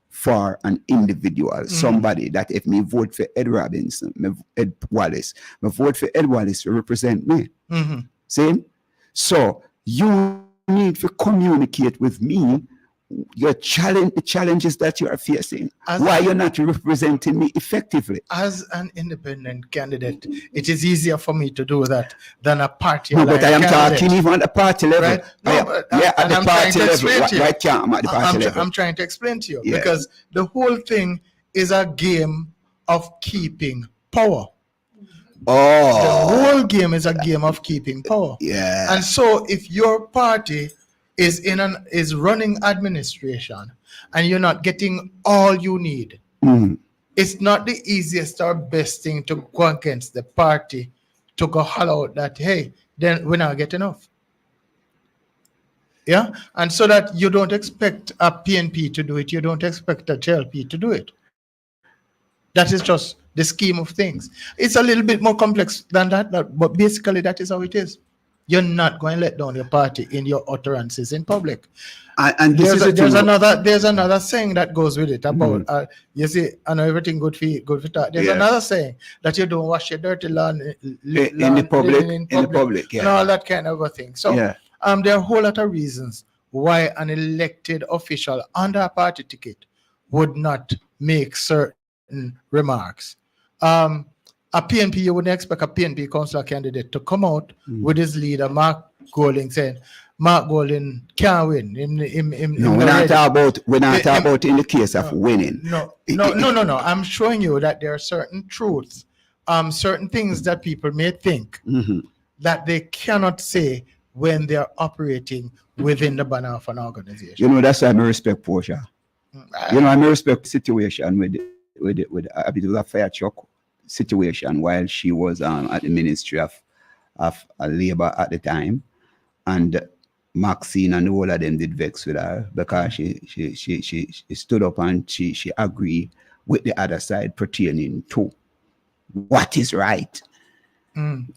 for an individual, somebody that if me vote for Ed Robinson, Ed Wallace, me vote for Ed Wallace to represent me. See? So you need to communicate with me the challenges that you are facing. Why you're not representing me effectively? As an independent candidate, it is easier for me to do that than a party. No, but I am talking even at the party level. Right? No, at the party level. I'm trying to explain to you because the whole thing is a game of keeping power. The whole game is a game of keeping power. Yeah. And so if your party is running administration and you're not getting all you need, it's not the easiest or best thing to go against the party to go holler out that, hey, then we're not getting enough. Yeah? And so that you don't expect a PNP to do it, you don't expect a JLP to do it. That is just the scheme of things. It's a little bit more complex than that, but basically that is how it is. You're not going to let down your party in your utterances in public. And there's another saying that goes with it about you see, I know everything good for talk. There's another saying that you don't wash your dirty lawn in the public, and all that kind of a thing. So there are a whole lot of reasons why an elected official under a party ticket would not make certain remarks. A PNP, you wouldn't expect a PNP councillor candidate to come out with his leader, Mark Golding, saying, Mark Golding can't win. We're not talking about in the case of winning. No. I'm showing you that there are certain truths, certain things that people may think that they cannot say when they're operating within the banner of an organization. That's why I respect Portia. I respect the situation with Abdullah Fairchuk situation while she was at the Ministry of Labour at the time, and Maxine and all of them did vex with her because she stood up and she agreed with the other side pertaining to what is right.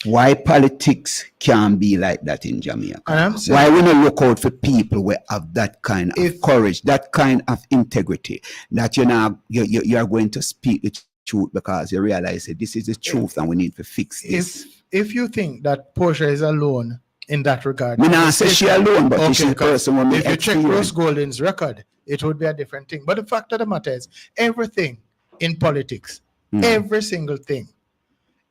Why politics can be like that in Jamaica? Why we not look out for people who have that kind of courage, that kind of integrity, that you are going to speak the truth because you realize that this is the truth and we need to fix this. If you think that Portia is alone in that regard, I not say she alone, but she's the person when if you check Rose Golding's record, it would be a different thing. But the fact of the matter is, everything in politics, every single thing,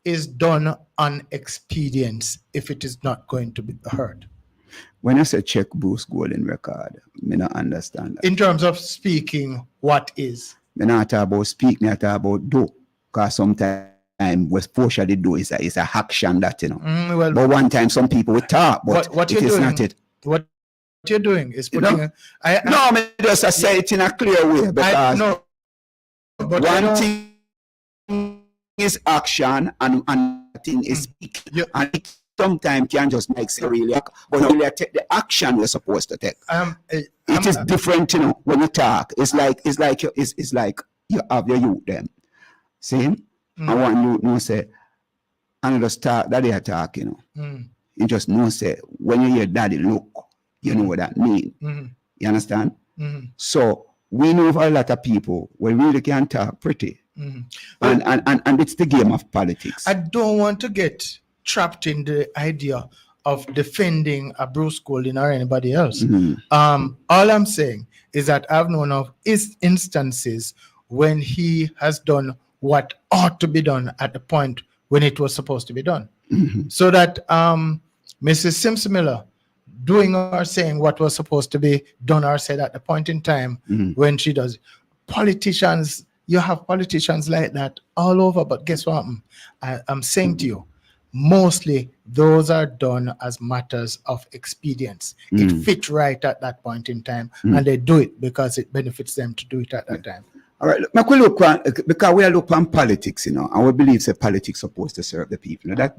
is done on expedience if it is not going to be heard. When I say check Bruce Golding record, I don't understand that. In terms of speaking, what is? I not talk about speaking, I talk about do. Because sometimes what Portia did do is a action that, but one time some people would talk, but what it is not it. What you're doing is putting I just say it in a clear way because one thing is action and thing is speaking. And it sometimes can just make sense really, but really take the action you're supposed to take. It is different, when you talk. It's like you have your youth then. See? I want you to say, and just talk that they are talking, You just know say when you hear daddy look, you know what that means. You understand? So we know of a lot of people we really can talk pretty. And it's the game of politics. I don't want to get trapped in the idea of defending a Bruce Golding or anybody else. All I'm saying is that I've known of instances when he has done what ought to be done at the point when it was supposed to be done. So that Mrs. Simpson Miller doing or saying what was supposed to be done or said at the point in time when she does. Politicians, you have politicians like that all over, but guess what? I'm saying to you, mostly those are done as matters of expedience. It fit right at that point in time, and they do it because it benefits them to do it at that time. All right, because we are looking on politics, and we believe that politics is supposed to serve the people. Now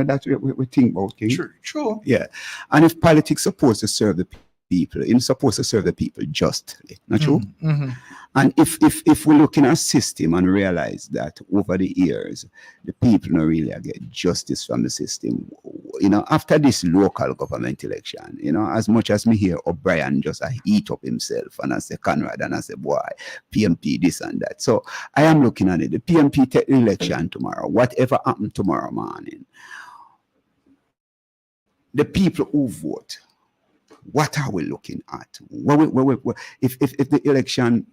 that's what we think about, King. True. Yeah, and if politics is supposed to serve the people, it's supposed to serve the people justly, not true? And if we look in our system and realize that over the years, the people don't really get justice from the system, after this local government election, as much as me hear O'Brien just eat up himself, and I say Conrad, and I say, boy, PMP, this and that. So I am looking at it. The PMP take the election tomorrow, whatever happened tomorrow morning, the people who vote, what are we looking at? If the election,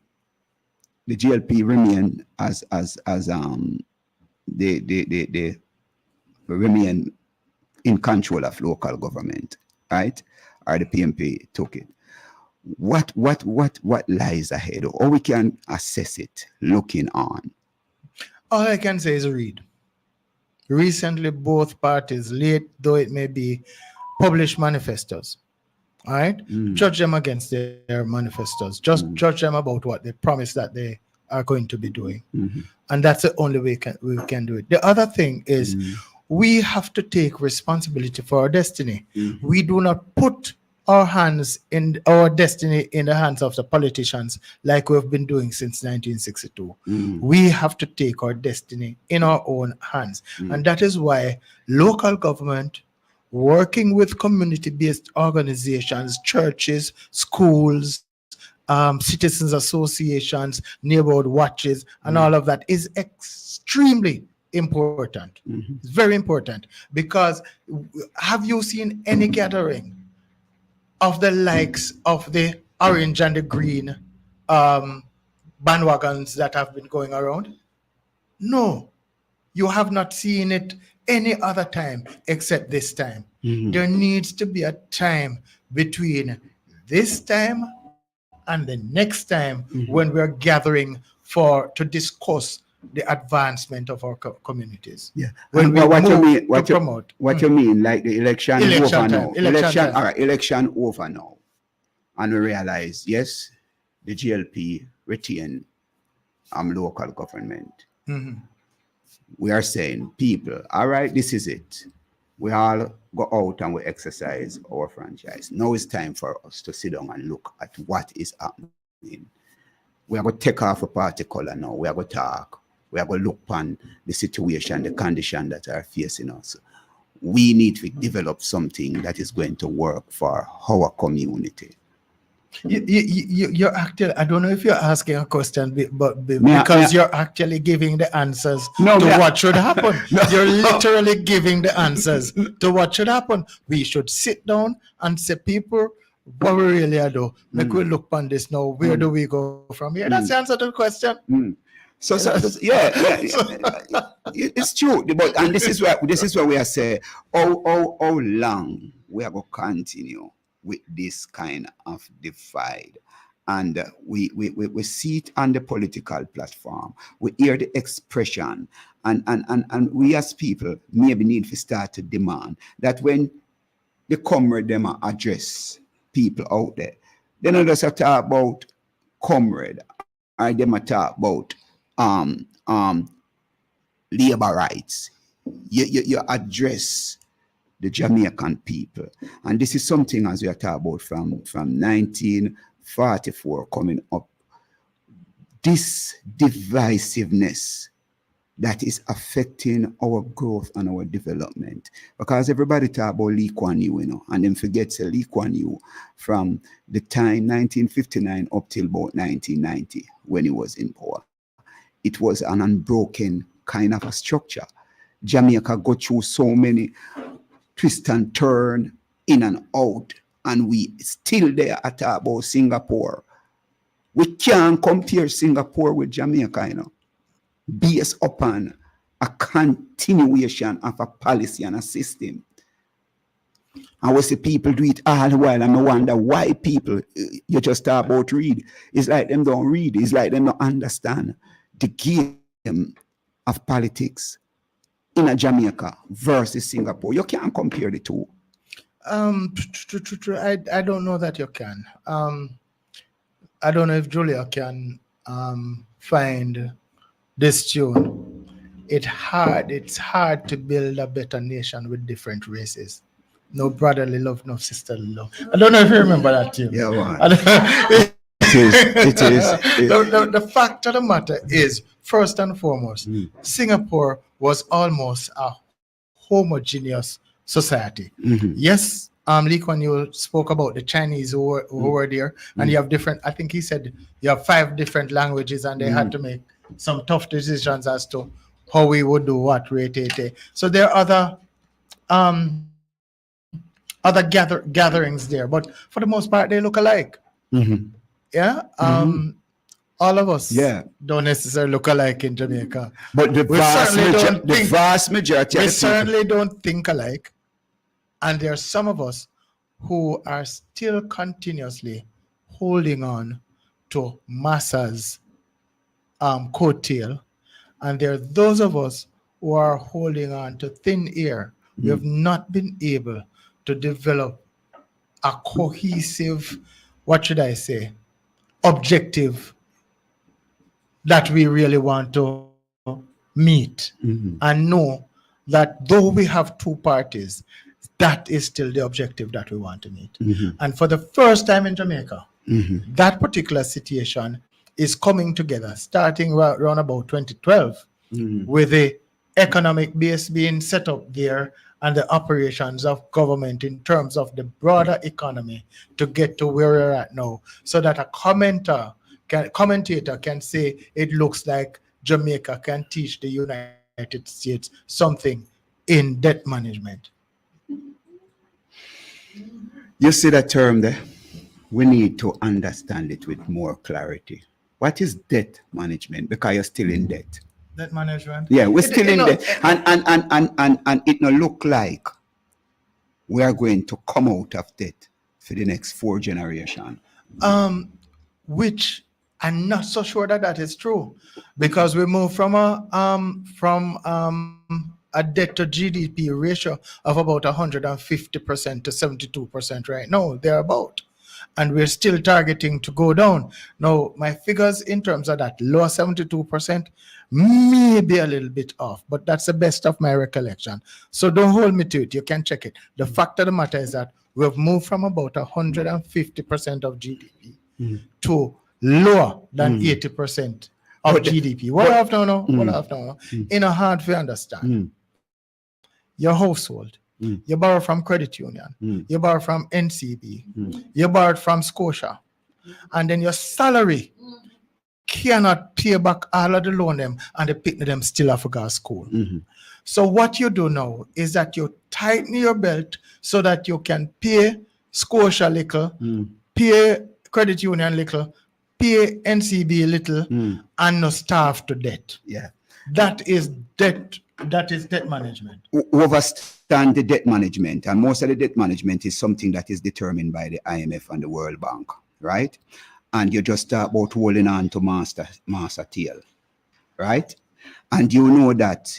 the GLP remain as they remain in control of local government, right? Or the PMP took it. What lies ahead? Or we can assess it looking on. All I can say is read. Recently, both parties, late though it may be, published manifestos. All right, judge them against their manifestos. Just judge them about what they promise that they are going to be doing, and that's the only way we can do it. The other thing is we have to take responsibility for our destiny. We do not put our destiny in the hands of the politicians like we've been doing since 1962. We have to take our destiny in our own hands, and that is why local government, working with community-based organizations, churches, schools, citizens associations, neighborhood watches, and all of that is extremely important. It's very important, because have you seen any gathering of the likes of the orange and the green bandwagons that have been going around? No, you have not seen it any other time except this time. There needs to be a time between this time and the next time when we're gathering to discuss the advancement of our communities. Yeah. When we promote. What you mean, like the election over time. now? Election all right, election over now. And we realize, yes, the GLP retain local government. We are saying, people, all right, this is it. We all go out and we exercise our franchise. Now it's time for us to sit down and look at what is happening. We are going to take off a party color now. We are going to talk. We are going to look upon the situation, the condition that are facing us. We need to develop something that is going to work for our community. You're actually, I don't know if you're asking a question, but because you're actually giving the answers to what should happen. You're literally giving the answers to what should happen. We should sit down and say, people, what we really do, make we look on this now. Where do we go from here? That's the answer to the question. So it's true. But and this is where we are saying, how long we are going to continue with this kind of divide. And we see it on the political platform. We hear the expression, and we as people maybe need to start to demand that when the comrade them address people out there, they don't just talk about comrade, or them talk about labor rights. You address the Jamaican people. And this is something, as we are talking about, from 1944 coming up. This divisiveness that is affecting our growth and our development. Because everybody talk about Lee Kuan Yew, and then forgets Lee Kuan Yew from the time 1959 up till about 1990 when he was in power. It was an unbroken kind of a structure. Jamaica got through so many twist and turn in and out, and we still there at about Singapore. We can't compare Singapore with Jamaica, you know, based upon a continuation of a policy and a system. And we see people do it all the while, and I wonder why people, you just talk about read. It's like them don't read. It's like them don't understand the game of politics in a Jamaica versus Singapore. You can't compare the two. I don't know that you can. I don't know if Julia can find this tune. It's hard to build a better nation with different races. No brotherly love, no sisterly love. I don't know if you remember that tune. Yeah, man. It is. The fact of the matter is, first and foremost, Singapore was almost a homogeneous society. Yes, Lee Kuan Yew spoke about the Chinese who were there, and you have different, I think he said you have 5 different languages, and they had to make some tough decisions as to how we would do what, rate. So there are other gatherings there, but for the most part, they look alike. Yeah. All of us don't necessarily look alike in Jamaica. But the vast majority we certainly don't think alike. And there are some of us who are still continuously holding on to masses' coattail. And there are those of us who are holding on to thin air. We have not been able to develop a cohesive, what should I say, objective that we really want to meet and know that though we have 2 parties, that is still the objective that we want to meet. And for the first time in Jamaica, that particular situation is coming together, starting around about 2012, with the economic base being set up there and the operations of government in terms of the broader economy to get to where we're at now, so that a commentator can say it looks like Jamaica can teach the United States something in debt management. You see that term there? We need to understand it with more clarity. What is debt management? Because you're still in debt. Debt management? Yeah, we're still in debt. And it no look like we are going to come out of debt for the next 4 generations. Which I'm not so sure that is true, because we move from a debt to GDP ratio of about 150% to 72% right now, thereabout. And we're still targeting to go down. Now, my figures in terms of that low 72% may be a little bit off, but that's the best of my recollection. So don't hold me to it. You can check it. The fact of the matter is that we've moved from about 150% of GDP to lower than 80% of GDP. What I have to know, in a hard to understand. Your household, you borrow from credit union, you borrow from NCB, you borrow from Scotia, and then your salary cannot pay back all of the loan them, and the picnic them still have to go to school. So what you do now is that you tighten your belt so that you can pay Scotia little, pay credit union little, pay NCB little, and no starve to debt. Yeah, that is debt. That is debt management. Overstand the debt management, and most of the debt management is something that is determined by the IMF and the World Bank, right? And you just talk about holding on to master tail, right? And you know that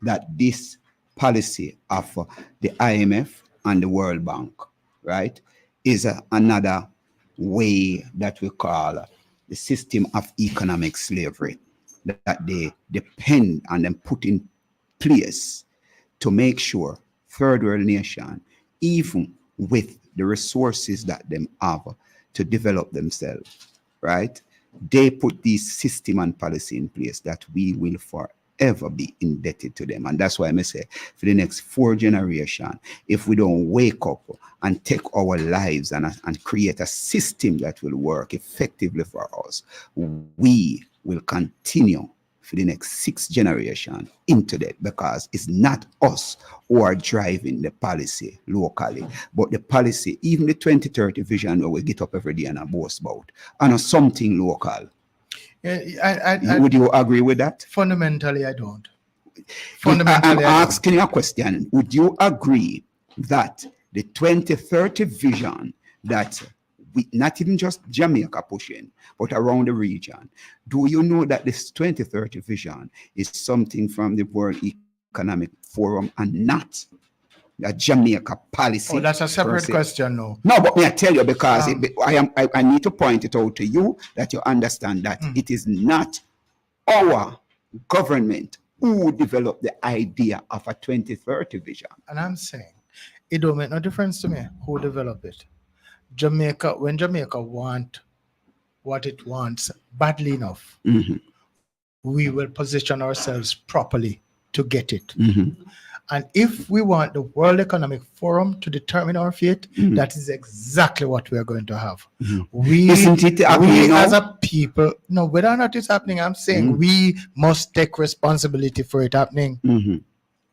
that this policy of the IMF and the World Bank, right, is another way that we call the system of economic slavery, that they depend on them put in place to make sure third world nation, even with the resources that them have to develop themselves, right? They put these system and policy in place that we will forever be indebted to them. And that's why I say for the next 4 generations, if we don't wake up and take our lives and create a system that will work effectively for us, we will continue for the next 6 generations into that, because it's not us who are driving the policy locally, but the policy, even the 2030 vision where we get up every day and a boast about, and something local. Would you agree with that? Fundamentally, I don't. I'm asking you a question. Would you agree that the 2030 vision that we, not even just Jamaica pushing, but around the region, do you know that this 2030 vision is something from the World Economic Forum and not a Jamaica policy? Oh, that's a separate question, no. No, but may I tell you, because I need to point it out to you that you understand that it is not our government who developed the idea of a 2030 vision. And I'm saying, it don't make no difference to me who developed it. Jamaica, when Jamaica want what it wants badly enough, we will position ourselves properly to get it. And if we want the World Economic Forum to determine our fate, that is exactly what we are going to have. Isn't it happening as now? a people, no, whether or not it's happening, I'm saying we must take responsibility for it happening.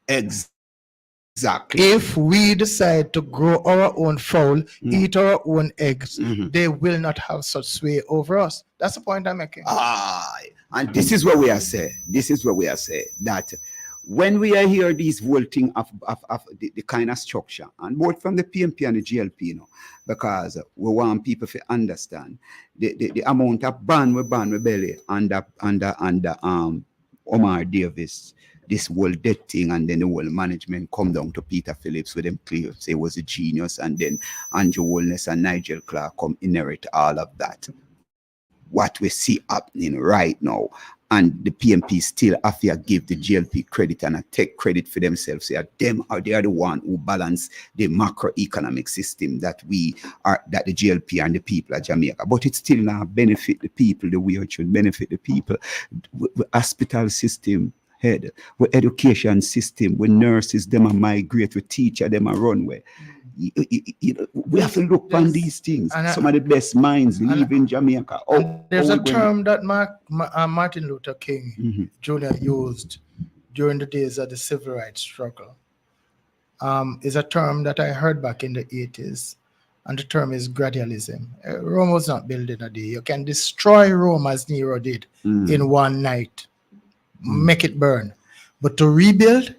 Exactly. If we decide to grow our own fowl, eat our own eggs, they will not have such sway over us. That's the point I'm making. And this is what we are saying. This is what we are saying, that when we are here, these whole thing of the kind of structure, and both from the PMP and the GLP, you know, because we want people to understand the amount of ban we belly under Omar Davis, this whole debt thing, and then the whole management come down to Peter Phillips with them clear, say was a genius, and then Andrew Holness and Nigel Clark come inherit all of that. What we see happening right now, and the PMP still have to give the GLP credit and take credit for themselves. They are the one who balance the macroeconomic system that the GLP and the people of Jamaica. But it still not benefit the people the way it should benefit the people. The hospital system head, with education system, with nurses, them a migrate, with teacher, them a runway. We have to look on these things. Some of the best minds live in Jamaica. There's a term that Martin Luther King Jr. used during the days of the civil rights struggle. Is a term that I heard back in the 80s, and the term is gradualism. Rome was not built in a day. You can destroy Rome as Nero did in one night, make it burn. But to rebuild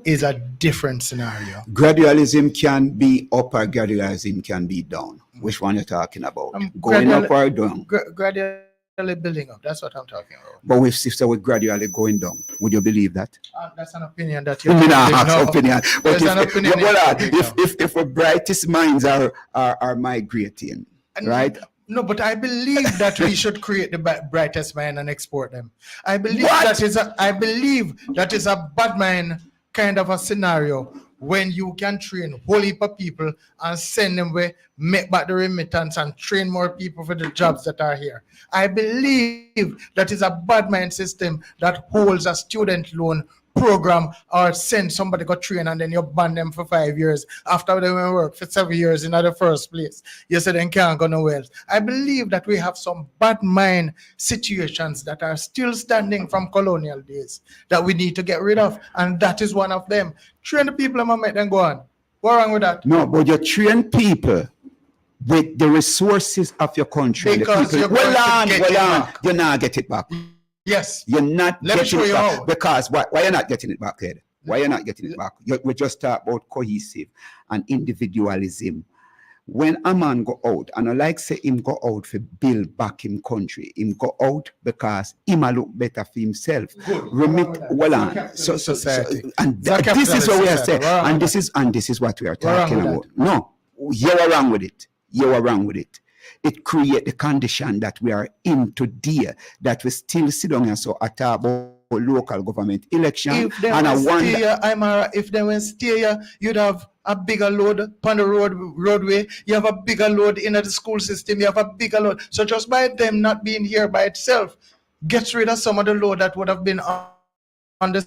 is a different scenario. Gradualism can be up or gradualism can be down. Which one you're talking about? Going up or down? Gradually building up. That's what I'm talking about. But if sister we're gradually going down, would you believe that? That's an opinion that you opinion. But if the brightest minds are migrating, right? No, but I believe that we should create the brightest mind and export them. I believe that is a bad mind kind of a scenario when you can train whole heap of people and send them where, make back the remittance and train more people for the jobs that are here. I believe that is a bad mind system that holds a student loan program or send somebody go train and then you ban them for 5 years after they work for 7 years in the first place. You say they can't go nowhere else. I believe that we have some bad mind situations that are still standing from colonial days that we need to get rid of, and that is one of them. Train the people and make them go on. What's wrong with that? No, but you train people with the resources of your country. Because you're not get it back. Yes. You're not getting it back. How. Because why you're not getting it back, Ed? Why you're not getting it back? We just talk about cohesive and individualism. When a man go out, and I like say him go out for build back him country, him go out because him a look better for himself. Remit well on. This is what we are saying. And this is what we are talking about. No, you're wrong with it. You're wrong with it. It creates the condition that we are in today, that we still sit down and so talk about local government election. If they were stay here, you'd have a bigger load on the roadway. You have a bigger load in the school system. You have a bigger load. So just by them not being here by itself, gets rid of some of the load that would have been on the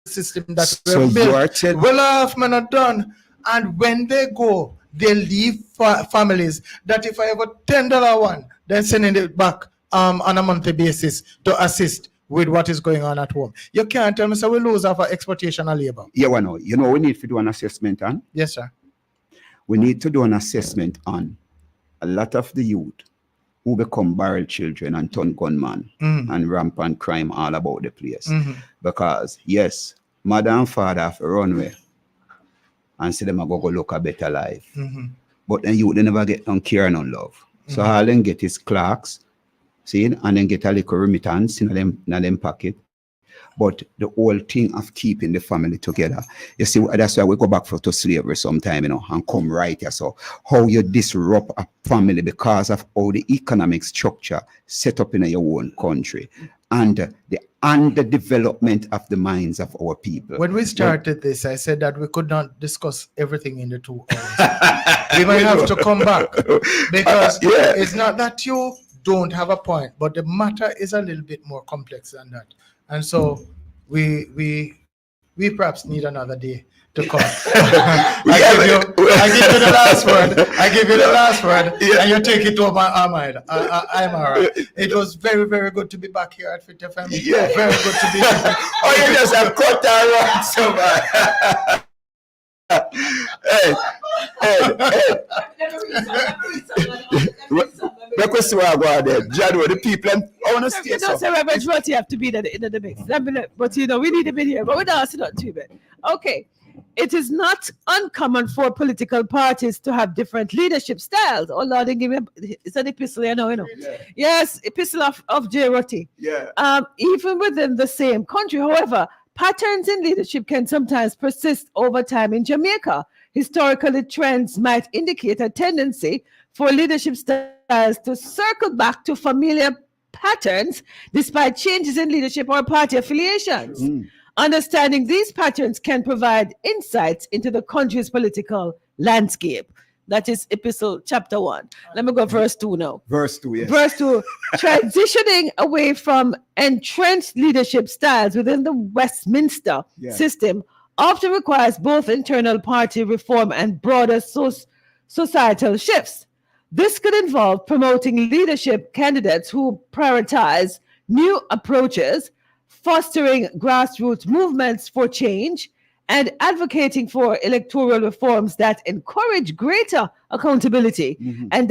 system that were built. Well off, man, not done. And when they go, they leave families that if I have a $10 one, they're sending it back on a monthly basis to assist with what is going on at home. You can't tell me so we lose our exploitation of labor. Yeah, well, no. You know, we need to do an assessment on. Yes, sir. We need to do an assessment on a lot of the youth who become barrel children and turn gunman and rampant crime all about the place. Because, yes, mother and father have to run away and see them go look a better life. But then youth, they never get no care, no love. So all them get is clerks, see, and then get a little remittance in them pocket. But the whole thing of keeping the family together, you see, that's why we go back to slavery sometime, you know, and come right here. So how you disrupt a family because of how the economic structure set up in your own country and the underdevelopment of the minds of our people. When we started this, I said that we could not discuss everything in the 2 hours. We might have to come back because it's not that you don't have a point, but the matter is a little bit more complex than that. And so we perhaps need another day to come. I give you the last word. I give you the last word, and you take it over, Ahmad. I'm all right. It was very, very good to be back here at Fit FM. Yeah. Very good to be here. Oh, you just have cut that wrong so bad. The people I want to stay. You don't say Reverend Rotty have to be in the mix. But you know, we need him in here. But we don't ask it not too bad. Okay. It is not uncommon for political parties to have different leadership styles. Oh Lord, they give me it's an epistle, you know. Yeah. Yes, epistle of J. Rotty. Yeah. Even within the same country, however, patterns in leadership can sometimes persist over time in Jamaica. Historically, trends might indicate a tendency for leadership styles to circle back to familiar patterns despite changes in leadership or party affiliations. Understanding these patterns can provide insights into the country's political landscape. That is Epistle chapter 1. Let me go verse 2 now. Verse 2, yes. Verse 2. Transitioning away from entrenched leadership styles within the Westminster system often requires both internal party reform and broader societal shifts. This could involve promoting leadership candidates who prioritize new approaches, fostering grassroots movements for change, and advocating for electoral reforms that encourage greater accountability and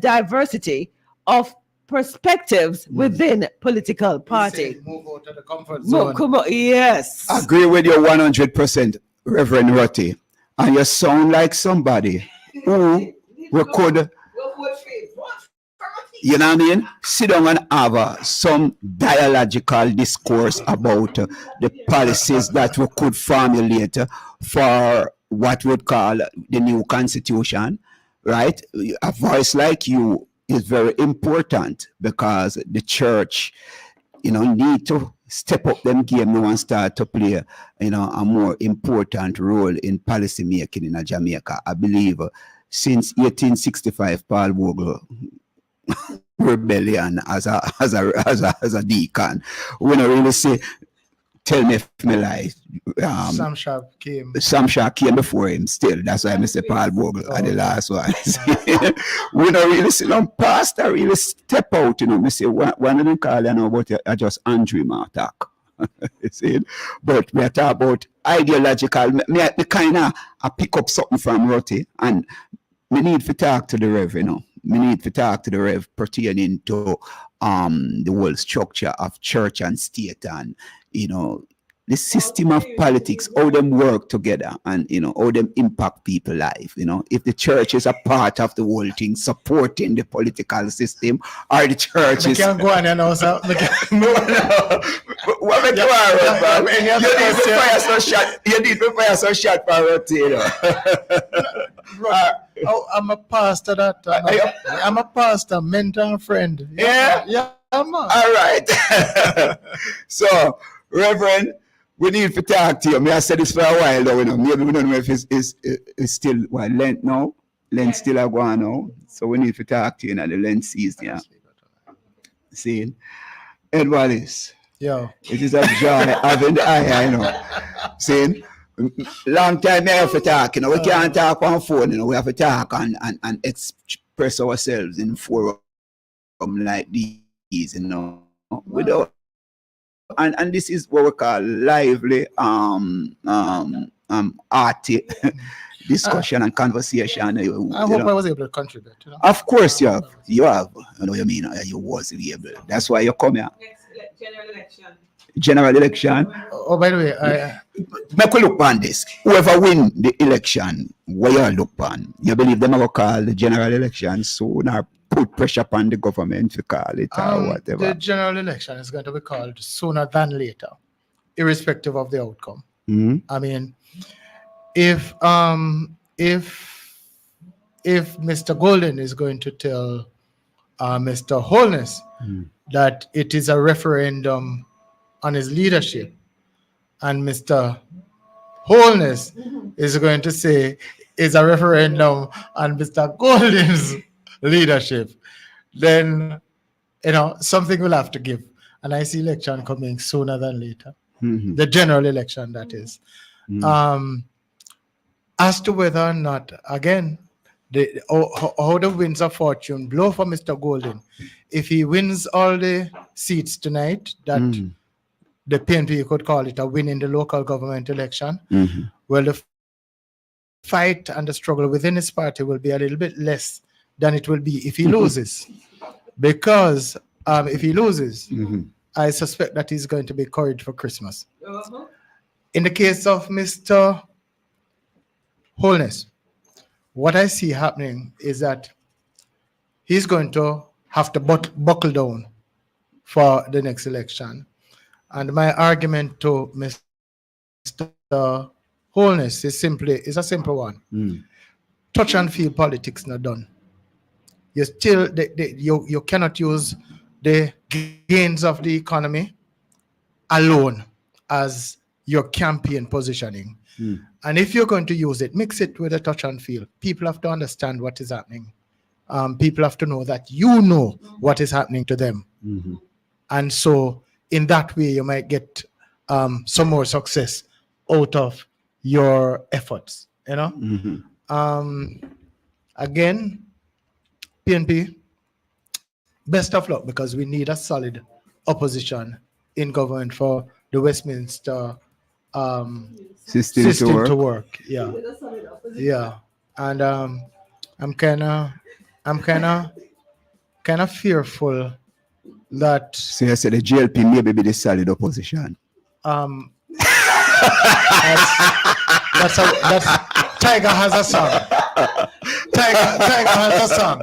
diversity of perspectives within political party. Move out of the comfort zone. Come on, yes. I agree with you 100%, Reverend Rotty. And you sound like somebody who we could, you know what I mean, sit down and have some dialogical discourse about the policies that we could formulate for what we'd call the new constitution, right? A voice like you is very important because the church, you know, need to step up them game now and start to play, you know, a more important role in policy making in Jamaica. I believe since 1865, Paul Bogle rebellion as a deacon. We don't really say, tell me if me lie. Sam Sharp came. Sam Sharp came before him still. That's why I say Paul Bogle at the last one. We don't really see no pastor really step out, you know. Me say one of them call you know about I just Andrew attack. You see? But we are talking about ideological. Me kind of pick up something from Rotty, and we need to talk to the Rev, you know. We need to talk to the Rev pertaining to the whole structure of church and state and, you know, the system of politics, how them work together and, you know, how them impact people's life. You know, if the church is a part of the whole thing, supporting the political system, or the church is... can't go on and know, sir. No. What make you want, you need to fire some shot for Rotty, you know. I'm a pastor I'm a pastor, mentor and friend. Yeah? Yeah, man. All right. So, Reverend, we need to talk to you. I said this for a while though, you know. Maybe we don't know if it's still what Lent now. Lent still a going now. So we need to talk to you in the Lent season, yeah. See? Ed Wallace. Yo. It is a joy having the eye, you know. See? Long time we have to talk, you know. We can't talk on phone, you know. We have to talk and express ourselves in forum like these, you know. Without and this is what we call lively arty discussion and conversation. I hope I was able to contribute. You know? Of course you have. You know what I mean? You was able. That's why you come here. Next general election. General election. Oh, by the way, make we look on this. Whoever win the election, where you look on, you believe them will call the general election soon or put pressure upon the government to call it or whatever? The general election is going to be called sooner than later, irrespective of the outcome. Mm-hmm. I mean, if Mr. Golden is going to tell Mr. Holness that it is a referendum on his leadership, and Mr. Holness is going to say it's a referendum on Mr. Golden's leadership, then something will have to give. And I see election coming sooner than later. Mm-hmm. The general election, that is. Mm-hmm. As to whether or not, again, how the winds of fortune blow for Mr. Golden. If he wins all the seats tonight, that the PNP could call it a win in the local government election. Mm-hmm. Well, the fight and the struggle within his party will be a little bit less than it will be if he loses. Because if he loses, I suspect that he's going to be carried for Christmas. In the case of Mr. Holness, what I see happening is that he's going to have to buckle down for the next election. And my argument to Mr. Holness is a simple one. Touch and feel politics not done. You still you cannot use the gains of the economy alone as your campaign positioning. And if you're going to use it, mix it with a touch and feel. People have to understand what is happening. People have to know that you know what is happening to them. And so in that way, you might get some more success out of your efforts, Again, PNP, best of luck, because we need a solid opposition in government for the Westminster system to work. Yeah. And I'm kind of fearful that. So you said the GLP maybe be the solid opposition. That's Tiger has a song. Tiger has a song.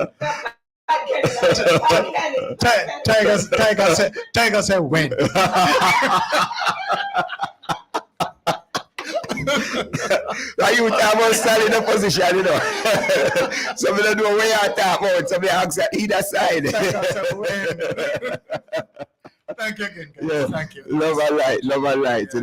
Tiger said when. You talk about solid opposition, Some of them know where you talk about. Some of them ask either side. Thank you again, guys. Yeah. Thank you. Love and light,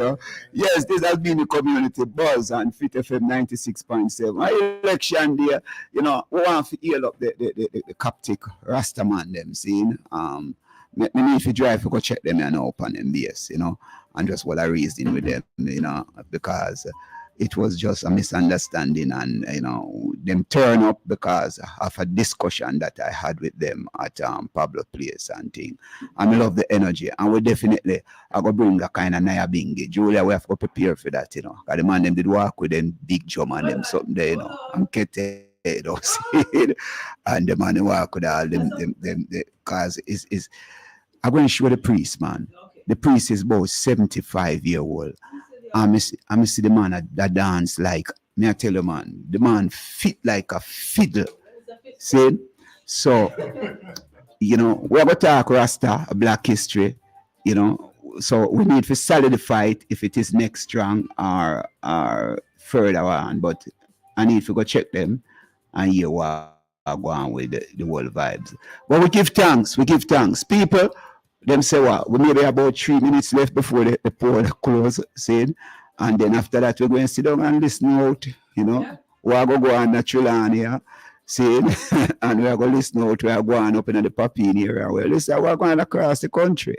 Yes, this has been the community buzz on Fit FM 96.7. My election there, we want to heal up the Coptic Rastaman them, seeing. Me need to drive to go check them and open them base, and just what I reason with them, because it was just a misunderstanding, and them turn up because of a discussion that I had with them at Pablo Place and thing. And I love the energy, and we definitely I go bring that kind of Naya Bingi. Julia, we have to prepare for that, because the man them did work with them big drum and them something there, and Kete. And the man work with all them because is I'm going to show the priest, man. The priest is about 75-year-old. I see the man that dance like, me I tell you, man, the man fit like a fiddle. See? So, we're going to talk Rasta, Black history, so we need to solidify it if it is next strong or further on, but I need to go check them and hear what are going with the world vibes. But we give thanks. People, them say what? We maybe about 3 minutes left before the poll close, saying, and then after that we're going to sit down and listen out, Yeah. We're going to go on Trelawny here, saying, and we're going to listen out, we're going up in the Papine area. Well, listen, we're going across the country.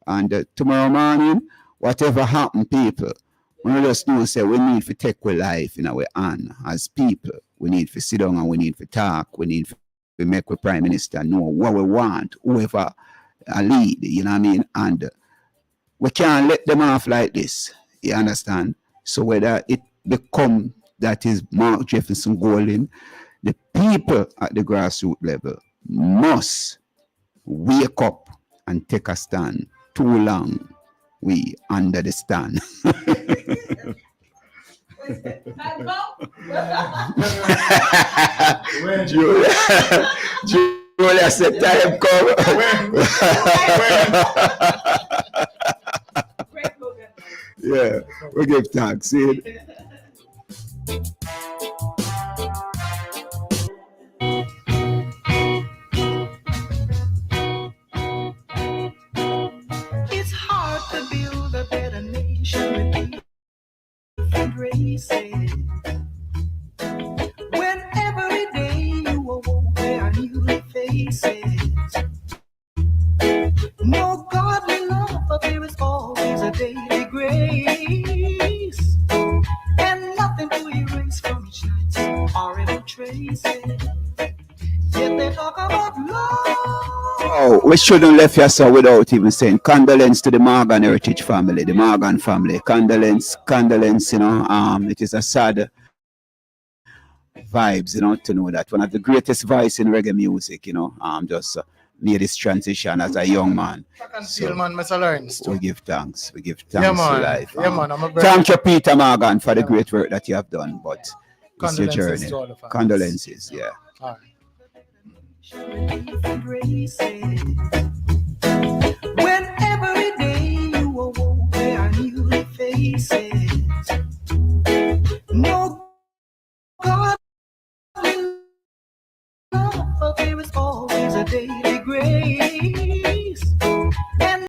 And tomorrow morning, whatever happen, people, we just know, say, we need to take our life in our hand as people. We need to sit down and we need to talk. We need to make the Prime Minister know what we want, whoever a lead, And we can't let them off like this. You understand? So whether it become that is Mark Jefferson Golding, the people at the grassroots level must wake up and take a stand. Too long we under the stand. Julia said time come. Yeah, we give thanks. See? It's hard to build a better nation with different races. When every day you awoke, there are new faces. No godly love, but there is always a daily grace. And nothing to erase from each night's horrible traces. Yet they talk about love. Oh, we shouldn't left here so without even saying condolence to the Morgan Heritage family, the Morgan family. Condolence, you know. It is a sad vibes, you know, to know that one of the greatest voice in reggae music, you know, just made this transition as a young man. So, man, we give thanks. We give thanks yeah, man. to life. Yeah, man. Thank you, Peter Morgan, for the great work that you have done. But it's your journey. To all of us. Condolences, yeah. All right.